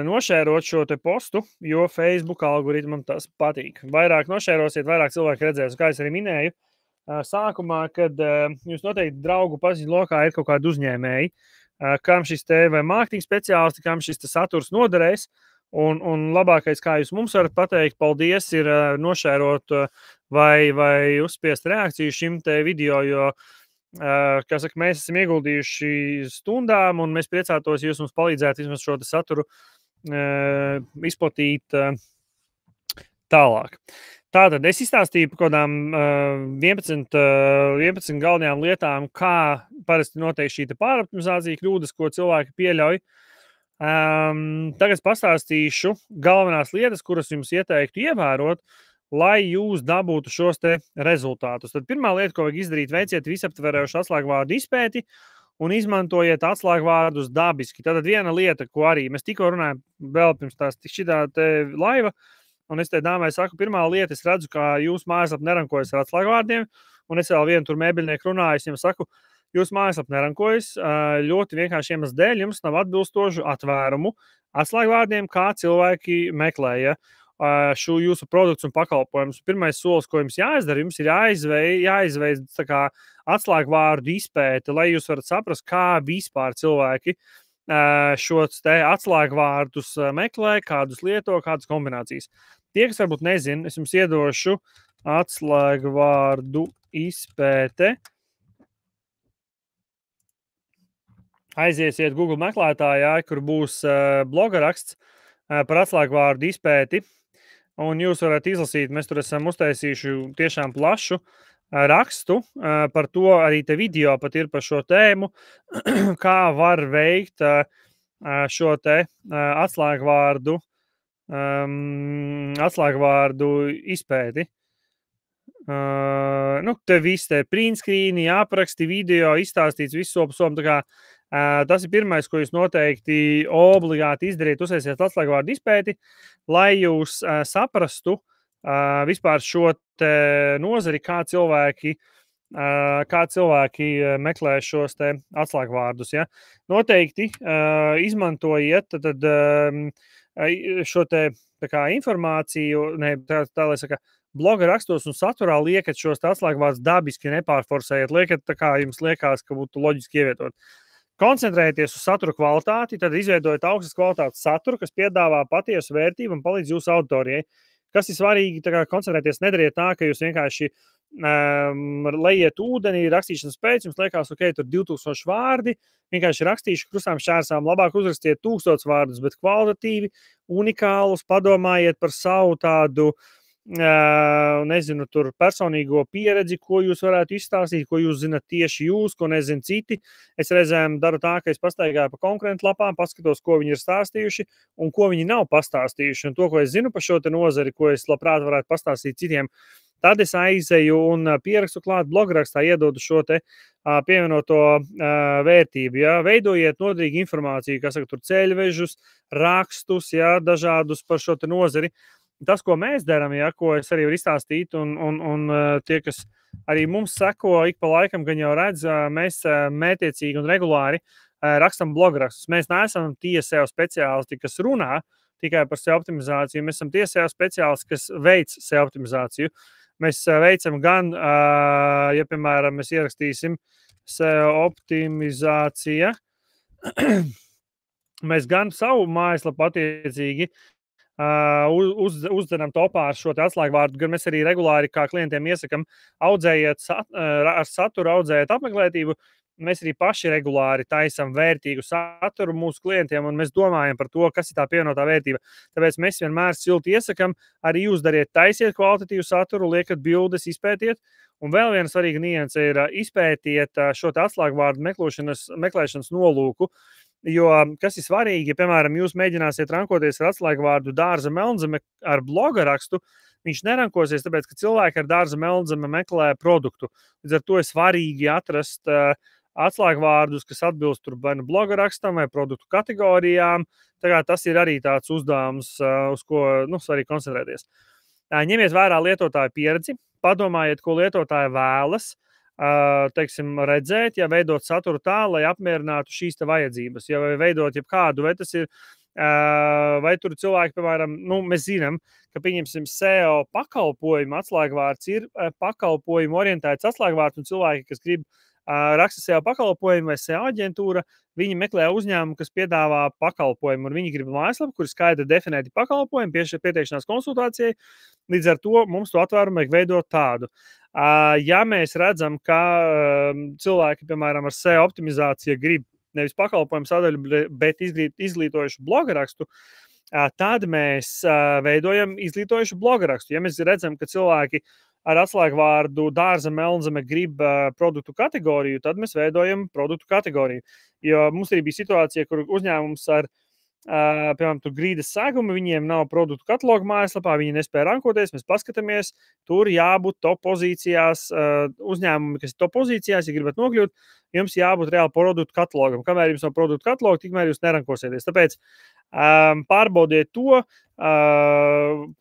nošērot šo te postu, jo Facebook algoritmam tas patīk. Vairāk nošērosiet, vairāk cilvēki redzēs. Kā es arī minēju sākumā, kad jūs noteikti draugu paziņu lokā ir kaut kādi uzņēmēji, kam šis te vai mārketinga speciālisti, kam šis te saturs noderēs. Un labākais, kā jūs mums varat pateikt, paldies, ir nošērot vai uzspiest reakciju šim te video, jo kā saka, mēs esam ieguldījuši stundām, un mēs priecātos, ja jūs mums palīdzētu vismaz šo saturu izplatīt tālāk. Tātad es izstāstīju par kādām 11 galvenajām lietām, kā parasti notiek šī pāroptimizācija kļūdas, ko cilvēki pieļauj. Tagad pastāstīšu galvenās lietas, kuras jums ieteiktu ievērot, lai jūs dabūtu šos te rezultātus. Tad pirmā lieta, ko vajag izdarīt, veiciet visaptverošu atslēgvārdu izpēti un izmantojiet atslēgvārdus dabiski. Tad viena lieta, ko arī mēs tikko runājam vēl pirms šitā te laiva, un es te dāmai saku, pirmā lieta, es redzu, ka jūs mājaslapa nerankojas ar atslēgvārdiem, un es vēl vienu tur mēbeļnieku runāju, es viņam saku, jūs mājaslapa nerankojas, ļoti vienkārši iemesls dēļ jums nav atbilstošu atvērumu atslēgvārdiem, kā cilvēki meklēja šo jūsu produktus un pakalpojumus. Pirmais solis, ko jums jāizdara, jums ir jāizveid tā kā atslēgvārdu izpēte, lai jūs varat saprast, kā vispār cilvēki šos te atslēgvārdus meklē, kādus lieto, kādas kombinācijas. Tie, kas varbūt nezin, es jums iedošu atslēgvārdu izpēte. Aiziesiet Google meklētājā, kur būs bloga raksts par atslēgvārdu izpēti, un jūs varat izlasīt, mēs tur esam uztaisījuši tiešām plašu rakstu par to, arī te video pat ir par šo tēmu, kā var veikt šo te atslēgvārdu izpēti. Te viss te printscreeni, apraksti, video, izstāstīts visu sopu somu. Tas ir pirmais, ko jūs noteikti obligāti izdariet, uztaisiet atslēgvārdu izpēti, lai jūs saprastu vispār šo te nozari, kā cilvēki meklē šos te atslēgvārdus. Ja? Noteikti izmantojiet šo te informāciju, lai saka, bloga rakstos un saturā liekat šos atslēgvārdus dabiski, nepārforsējiet, liekat tā kā jums liekas, ka būtu loģiski ievietot. Koncentrējieties uz satura kvalitāti, tad izveidojiet augstas kvalitātes saturu, kas piedāvā patiesu vērtību un palīdz jūsu auditorijai. Kas ir svarīgi, koncentrēties, nedariet tā, ka jūs vienkārši lejiet ūdenī, rakstīšanas pēc, jums liekas, ok, tur 2000 vārdi, vienkārši rakstīšu krustām šķērsām, labāk uzrakstiet 1000 vārdus, bet kvalitatīvi, unikālus, padomājiet par savu tādu, nezinu, tur personīgo pieredzi, ko jūs varētu izstāstīt, ko jūs zinat tieši jūs, ko nezin citi. Es reizēm daru tā, ka es pastaigāju pa konkurentu lapām, paskatos, ko viņi ir stāstījuši un ko viņi nav pastāstījuši. Un to, ko es zinu par šo te nozari, ko es labprāt varētu pastāstīt citiem, tad es aizeju un pierakstu klāt blograkstā, iedodu šo te pievienoto vērtību. Ja? Veidojiet noderīgu informāciju, kas saka, tur ceļvežus, rakstus, ja? Dažādus par šo te nozari. Tas, ko mēs darām, ja, ko es arī varu izstāstīt, un tie, kas arī mums seko ik pa laikam, gan jau redz, mēs mētiecīgi un regulāri rakstam blograkstus. Mēs neesam tie SEO speciālisti, kas runā tikai par SEO optimizāciju. Mēs esam tie SEO speciālisti, kas veic SEO optimizāciju. Mēs veicam gan, ja, piemēram, mēs ierakstīsim SEO optimizācija, mēs gan savu mājaslapu attiecīgi uzdenam topā ar šo te atslēgvārdu, gan mēs arī regulāri kā klientiem iesakam audzējiet ar saturu, audzējiet apmeklētību. Mēs arī paši regulāri taisam vērtīgu saturu mūsu klientiem, un mēs domājam par to, kas ir tā pievienotā vērtība. Tāpēc mēs vienmēr silti iesakam, arī jūs dariet, taisiet kvalitatīvu saturu, liekat bildes, izpētiet. Un vēl viena svarīga nianse ir izpētiet šo te atslēgvārdu meklēšanas nolūku. Jo, kas ir svarīgi, ja, piemēram, jūs mēģināsiet rankoties ar atslēgvārdu dārza melnzeme ar bloga rakstu, viņš nerankosies, tāpēc, ka cilvēki ar dārza melnzeme meklē produktu. Līdz ar to ir svarīgi atrast atslēgvārdus, kas atbilst tur vai nu bloga rakstam vai produktu kategorijām. Tas ir arī tāds uzdevums, uz ko svarīgi koncentrēties. Ņemiet vērā lietotāju pieredzi, padomājiet, ko lietotāji vēlas, redzēt, ja veidot saturu tā, lai apmierinātu šīs te vajadzības, ja veidot jebkādu, vai tas ir, vai tur cilvēki, piemēram, mēs zinām, ka, pieņemsim, SEO pakalpojumu atslēgvārds ir pakalpojumu orientēts atslēgvārds, un cilvēki, kas grib raksta SEO pakalpojumu vai SEO aģentūra, viņi meklē uzņēmumu, kas piedāvā pakalpojumu, un viņi grib mājaslapu, kur ir skaidri definēti pakalpojumi, pieteikšanās konsultācijai. Līdz ar to mums to atvērumu vajag veidot tādu. Ja mēs redzam, ka cilvēki, piemēram, ar SEO optimizāciju grib nevis pakalpojumu sadaļu, bet izglītojušu bloga rakstu, tad mēs veidojam izglītojušu bloga rakstu. Ja mēs redzam, ka cilvēki ar atslēgvārdu dārza melnzeme grib produktu kategoriju, tad mēs veidojam produktu kategoriju. Jo mums arī bija situācija, kur uzņēmums ar piemēram, tur grīdas segumi, viņiem nav produktu katalogu mājaslapā, viņi nespēja rankoties, mēs paskatāmies, tur jābūt top pozīcijās, uzņēmumi, kas ir top pozīcijās, ja gribat nokļūt, jums jābūt reāli produktu katalogam. Kamēr jums nav produktu katalogu, tikmēr jūs nerankosieties. Tāpēc pārbaudiet to,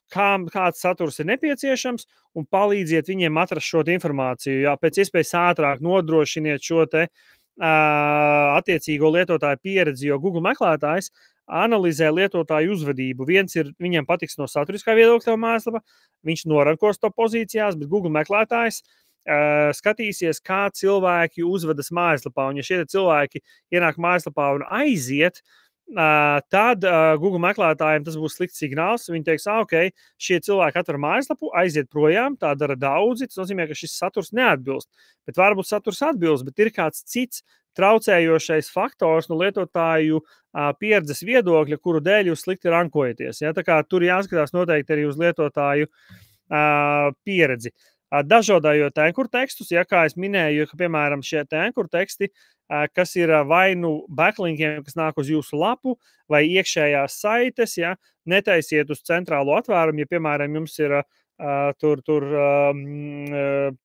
kāds saturs ir nepieciešams un palīdziet viņiem atrast šo informāciju. Jā, pēc iespējas ātrāk nodrošiniet šo te attiecīgo lietotāju pieredzi, jo Google meklētājs analizē lietotāju uzvedību. Viens ir, viņam patiks no saturiskā viedokļa mājaslapa, viņš norankos to pozīcijās, bet Google meklētājs skatīsies, kā cilvēki uzvedas mājaslapā. Un ja šie cilvēki ienāk mājaslapā un aiziet, tad Google meklētājiem tas būs slikts signāls. Viņi teiks, ok, šie cilvēki atver mājaslapu, aiziet projām, tā dara daudzi. Tas nozīmē, ka šis saturs neatbilst. Bet varbūt saturs atbilst, bet ir kāds cits traucējošais faktors no lietotāju pieredzes viedokļa, kuru dēļ jūs slikti rankojaties. Ja? Tā kā tur jāskatās noteikti arī uz lietotāju pieredzi. Dažādājot ankuru tekstus, ja kā es minēju, ka, piemēram, šie ankuru teksti, kas ir vai nu backlinkiem, kas nāk uz jūsu lapu, vai iekšējās saites, ja, netaisiet uz centrālo atvērumu, ja, piemēram, jums ir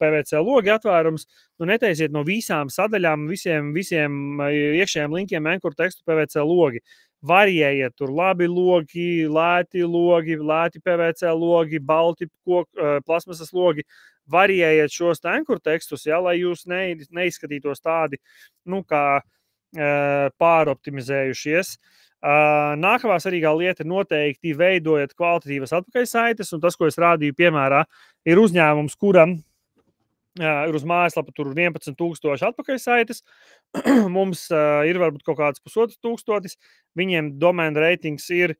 PVC logi atvērums, nu netaisiet no visām sadaļām, visiem iekšējiem linkiem ankuru tekstu PVC logi. Variējiet tur labi logi, lēti PVC logi, balti plasmasas logi. Variējiet šos ankuru tekstus, ja, lai jūs neizskatītos tādi, nu, kā pāroptimizējušies. Nākamā svarīgā lieta noteikti veidojat kvalitatīvas atpakaļsaites, un tas, ko es rādīju piemērā, ir uzņēmums, kuram ir uz mājaslapa tur 11,000 atpakaļsaites. Mums ir varbūt kaut kāds 1,500. Viņiem domēna reitings ir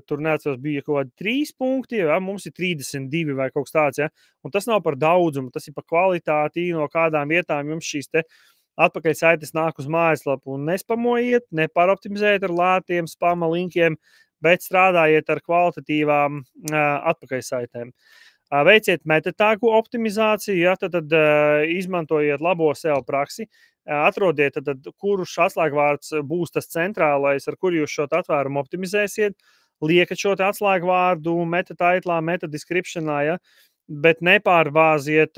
tur neatceros, bija kaut kādi 3 punkti, ja, mums ir 32 vai kaut kas tāds, ja. Un tas nav par daudzumu, tas ir par kvalitāti, no kādām vietām jums šīs te atpakaļsaites nāk uz mājaslapu. Un nespamojiet, nepāroptimizējiet ar lētiem spama linkiem, bet strādājiet ar kvalitatīvām atpakaļsaitēm. Veiciet metatāgu optimizāciju, ja, tad izmantojiet labo SEO praksi, atrodiet, kurš atslēgvārds būs tas centrālais, ar kuru jūs šo atvērumu optimizēsiet, liekat šo atslēgvārdu metataitlā, metadescriptionā, ja, bet nepārvāziet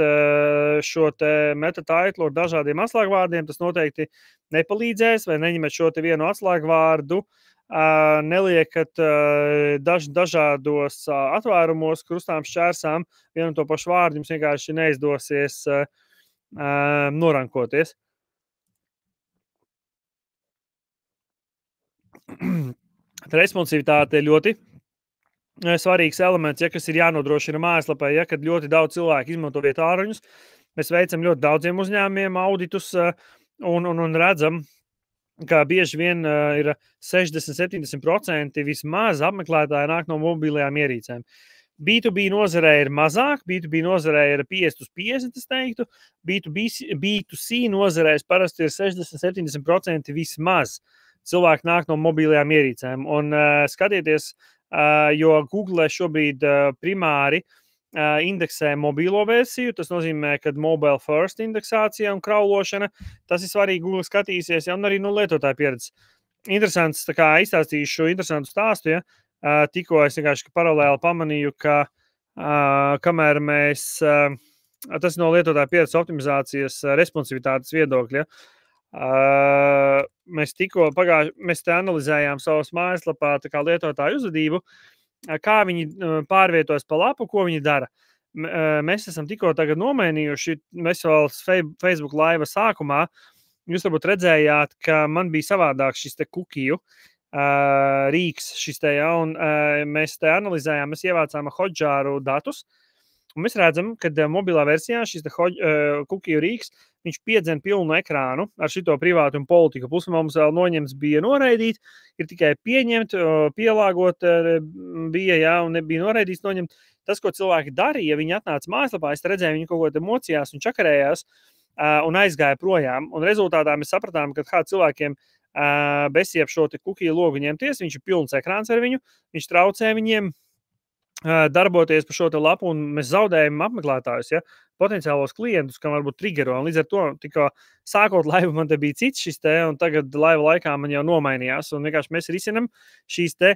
šo te metataitlu ar dažādiem atslēgvārdiem, tas noteikti nepalīdzēs, vai neņemat šo te vienu atslēgvārdu, neliekat dažādos atvērumos, krustām, šķērsām, vienu to pašu vārdu, jums vienkārši neizdosies norankoties. Responsivitāte ir ļoti svarīgs elements, ja, kas ir jānodrošina mājaslapai, ja, kad ļoti daudz cilvēku izmanto vietāruņus. Mēs veicam ļoti daudziem uzņēmumiem auditus un redzam, ka bieži vien ir 60-70% vismaz apmeklētāji nāk no mobilajām ierīcēm. B2B nozarē ir mazāk, B2B nozarē ir 50-50, es teiktu, B2C nozarēs parasti ir 60-70% vismaz. Cilvēki nāk no mobilajām ierīcēm. Un skatieties, jo Google šobrīd primāri indeksē mobilo versiju, tas nozīmē, ka mobile first indeksācija un kraulošana, tas ir svarīgi, Google skatīsies, ja, un arī no lietotāja pieredzes. Interesants, tā kā izstāstīšu interesantu stāstu, ja, tikko es vienkārši paralēli pamanīju, ka kamēr mēs, tas no lietotāja pieredzes optimizācijas responsivitātes viedokļa, mēs te analizējām savas mājaslapā tā kā lietotāju uzvedību, kā viņi pārvietojas pa lapu, ko viņi dara. Mēs esam tikko tagad nomainījuši, mēs vēl Facebook laiva sākumā, jūs varbūt redzējāt, ka man bija savādāk šis te kukiju rīks šis te, ja, un mēs te analizējām, mēs ievācām Hotjaru datus, un mēs redzam, ka mobilā versijā šis te kukiju rīks, viņš piedzen pilnu ekrānu ar šito privātu un politiku. Plus mums vēl noņemts bija noraidīt, ir tikai pieņemt, pielāgot bija, jā, un nebija noraidīts noņemt. Tas, ko cilvēki darīja, viņi atnāca mājaslapā, es redzēju, viņi kaut ko te mocījās un čakarējās un aizgāja projām. Un rezultātā mēs sapratām, ka kā cilvēkiem besiep šo te kukiju logu ņemties, viņš ir pilns ekrāns ar viņu, viņš traucē viņiem darboties pa šo te lapu, un mēs zaudējam apmeklētājus, ja, potenciālos klientus, kam varbūt triggero, un līdz ar to tikko sākot laivu man te bija cits šis te, un tagad laiva laikā man jau nomainījās, un vienkārši mēs risinam šīs te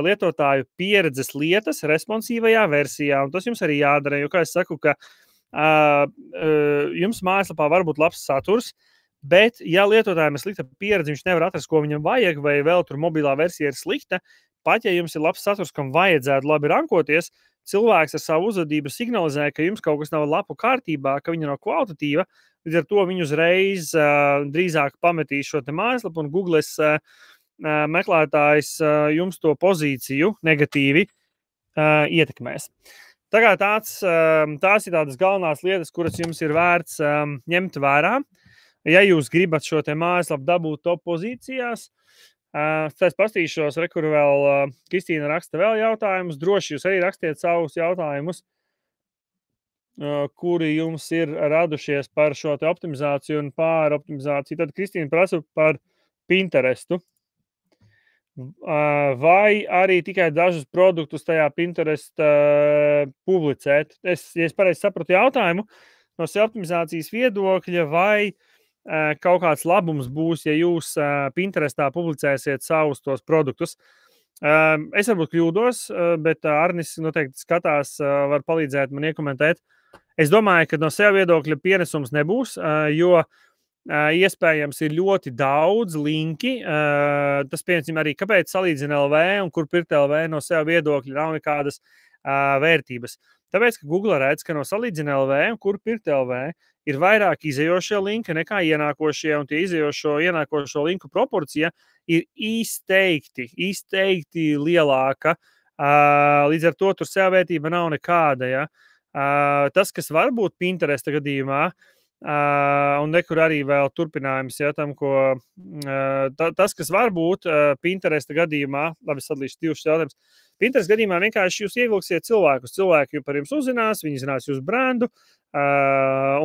lietotāju pieredzes lietas responsīvajā versijā, un tas jums arī jādara, jo, kā es saku, ka jums mājaslapā var būt labs saturs, bet, ja lietotājiem ir slikta pieredze, viņš nevar atrast, ko viņam vajag, vai vēl tur mobilā versija ir slikta, pat ja jums ir labs saturs, kam vajadzētu labi rankoties, cilvēks ar savu uzvedību signalizē, ka jums kaut kas nav lapu kārtībā, ka viņa nav kvalitatīva, līdz ar to viņu uzreiz drīzāk pametīs šo te mājaslapu, un Googles meklētājs jums to pozīciju negatīvi ietekmēs. Tagad tās ir tādas galvenās lietas, kuras jums ir vērts ņemt vērā. Ja jūs gribat šo te mājaslapu dabūt top pozīcijās, es pastīšos, kur vēl Kristīna raksta vēl jautājumus. Droši jūs arī rakstiet savus jautājumus, kuri jums ir radušies par šo te optimizāciju un pāroptimizāciju. Tad Kristīna prasa par Pinterestu. Vai arī tikai dažus produktus tajā Pinterest publicēt? Ja es pareizi sapratu jautājumu, no optimizācijas viedokļa, vai kaut kāds labums būs, ja jūs Pinterestā publicēsiet savus tos produktus. Es varbūt kļūdos, bet Arnis noteikti skatās, var palīdzēt man iekomentēt. Es domāju, ka no sev viedokļa pienesums nebūs, jo iespējams ir ļoti daudz linki. Tas piemēram arī, kāpēc salīdzina LV un kur pirkt LV no sev viedokļa nav nekādas vērtības. Tāpēc, ka Google redz, ka no salīdzina LV un kur pirkt LV ir vairāk izējošie linki nekā ienākošie, un tie izējošo ienākošo linku proporcija ir izteikti lielāka. Līdz ar to tur sev vērtība nav nekāda. Ja? Tas, kas var būt Pinteresta gadījumā, un nekur arī vēl turpinājums, ja, tam, tas, kas var būt Pinteresta gadījumā, labi, sadalīšu divus jautājumus. Pinteresta gadījumā vienkārši jūs ievilksiet cilvēkus. Cilvēki par jums uzzinās, viņi zinās jūsu brendu,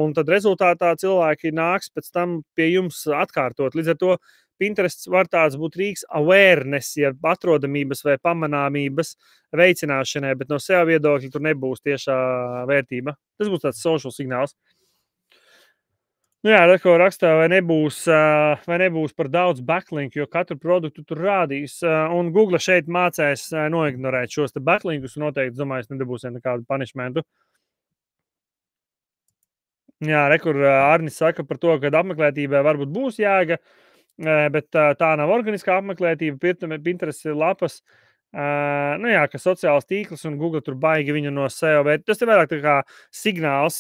un tad rezultātā cilvēki nāks pēc tam pie jums atkārtot. Līdz ar to Pinterests var tāds būt rīks awareness, ja atrodamības vai pamanāmības veicināšanai, bet no sev viedokļa tur nebūs tiešā vērtība. Tas būs tāds social signāls. Nu jā, ko rakstā, vai nebūs par daudz backlinku, jo katru produktu tur rādīs. Un Google šeit mācēs noignorēt šos te backlinkus, un noteikti, domāju, nedabūsim nekādu punishmentu. Jā, kur Arnis saka par to, ka apmeklētībai varbūt būs jēga, bet tā nav organiskā apmeklētība, Pinterest ir lapas. Nu jā, ka sociāls tīkls un Google tur baigi viņu no SEO, bet tas ir vairāk tā kā signāls,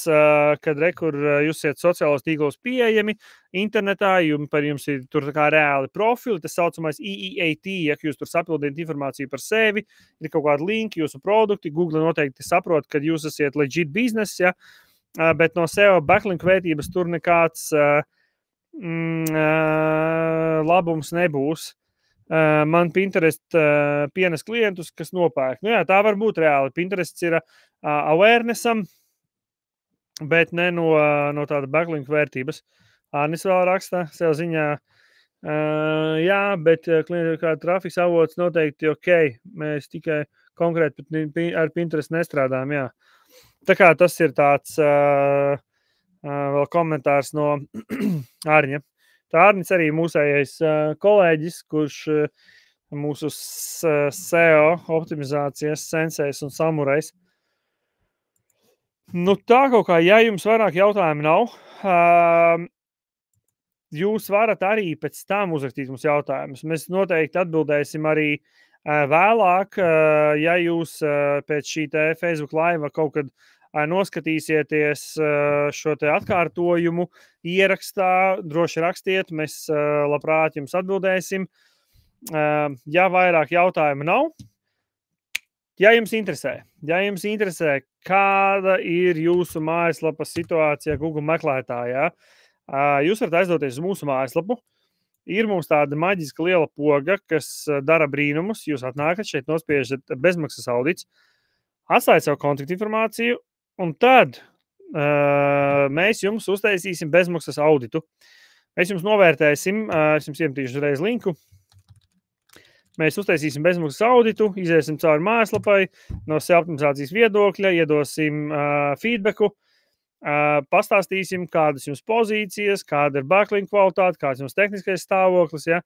kad kur jūs esat sociālos tīklos pieejami internetā, par jums ir tur tā kā reāli profili, tas saucamais EEAT, ja jūs tur sapildījat informāciju par sevi, ir kaut kādi linki, jūsu produkti, Google noteikti saprot, kad jūs esat legit biznes, ja, bet no SEO backlink vērtības tur nekāds labums nebūs. Man Pinterest pienes klientus, kas nopērk. Nu jā, tā var būt reāli. Pinterests ir awarenessam, bet ne no tāda backlink vērtības. Arnis vēl raksta sev ziņā, jā, bet klientu kā trafiks avots noteikti ok. Mēs tikai konkrēti ar Pinterest nestrādājam, jā. Tā kā tas ir tāds vēl komentārs no Arņa. Tā Arnis arī mūsējais kolēģis, kurš mūsu SEO optimizācijas sensējs un samurais. Nu tā kaut kā, ja jums vairāk jautājumu nav, jūs varat arī pēc tam uzrakstīt mums jautājumus. Mēs noteikti atbildēsim arī vēlāk, ja jūs pēc šī te Facebook live kaut kad noskatīsieties šo te atkārtojumu ierakstā, droši rakstiet, mēs labprāt jums atbildēsim. Ja vairāk jautājumu nav, ja jums interesē, kāda ir jūsu mājaslapas situācija Google meklētājā, jūs varat aizdoties uz mūsu mājaslapu. Ir mums tāda maģiska liela poga, kas dara brīnumus. Jūs atnākat šeit, nospiežat bezmaksas audits, atstājat savu kontaktinformāciju, un tad mēs jums uztaisīsim bezmaksas auditu. Mēs jums novērtēsim, es jums iemetīšu uzreiz linku. Mēs uztaisīsim bezmaksas auditu, iziesim cauri mājaslapai, no SEO optimizācijas viedokļa, iedosim feedbacku, pastāstīsim, kādas jums pozīcijas, kāda ir backlink kvalitāte, kāds jums tehniskais stāvoklis, ja.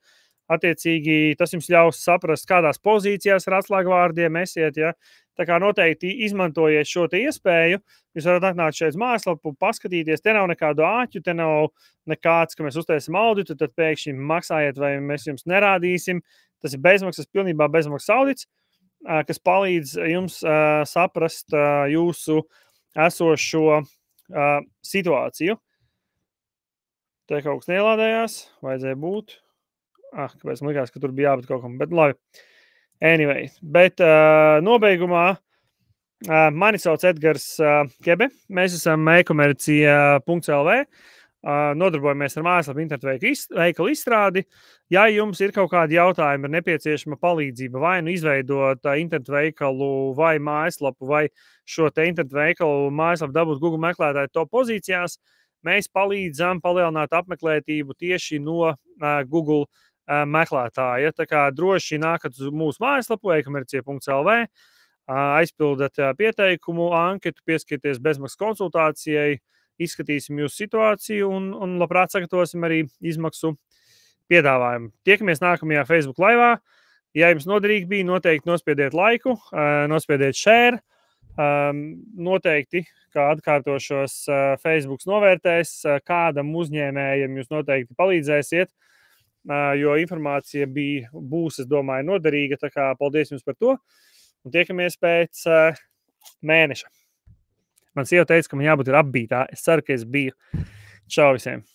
Attiecīgi, tas jums ļaus saprast, kādās pozīcijās ar atslēgvārdiem esiet, ja. Tā kā noteikti izmantojiet šo te iespēju, jūs varat atnākt šeit uz mājaslapu, paskatīties, te nav nekādu āķu, te nav nekāds, ka mēs uztaisim auditu, tad pēkšņi maksājiet vai mēs jums nerādīsim. Tas ir bezmaksas, pilnībā bezmaksas audits, kas palīdz jums saprast jūsu esošo situāciju. Te kaut kas neielādējās, vajadzēja būt. Kāpēc man likās, ka tur bija jābūt kaut kam, bet labi. Anyway, bet nobeigumā mani sauc Edgars Kebe. Mēs esam e-komercija.lv. Nodarbojamies ar mājaslapu internetu veikalu izstrādi. Ja jums ir kaut kādi jautājumi, ir nepieciešama palīdzība vai nu izveidot internetu veikalu vai mājaslapu vai šo te internetu veikalu mājaslapu dabūt Google meklētāju top pozīcijās, mēs palīdzam palielināt apmeklētību tieši no Google meklētāja. Tā kā droši nākat uz mūsu mājaslapu e-komercija.lv, aizpildat pieteikumu, anketu, pieskieties bezmaksas konsultācijai, izskatīsim jūsu situāciju un labprāt sagatavosim arī izmaksu piedāvājumu. Tiekamies nākamajā Facebook laivā. Ja jums noderīgi bija, noteikti nospiediet laiku, nospiediet share. Noteikti, kā atkārtošos, Facebooks novērtēs, kādam uzņēmējam jūs noteikti palīdzēsiet, jo informācija būs, es domāju, noderīga. Tā kā paldies jums par to. Un tiekamies pēc mēneša. Man sieva teica, ka man jābūt ir apbītā. Es ceru, ka es biju. Čau visiem!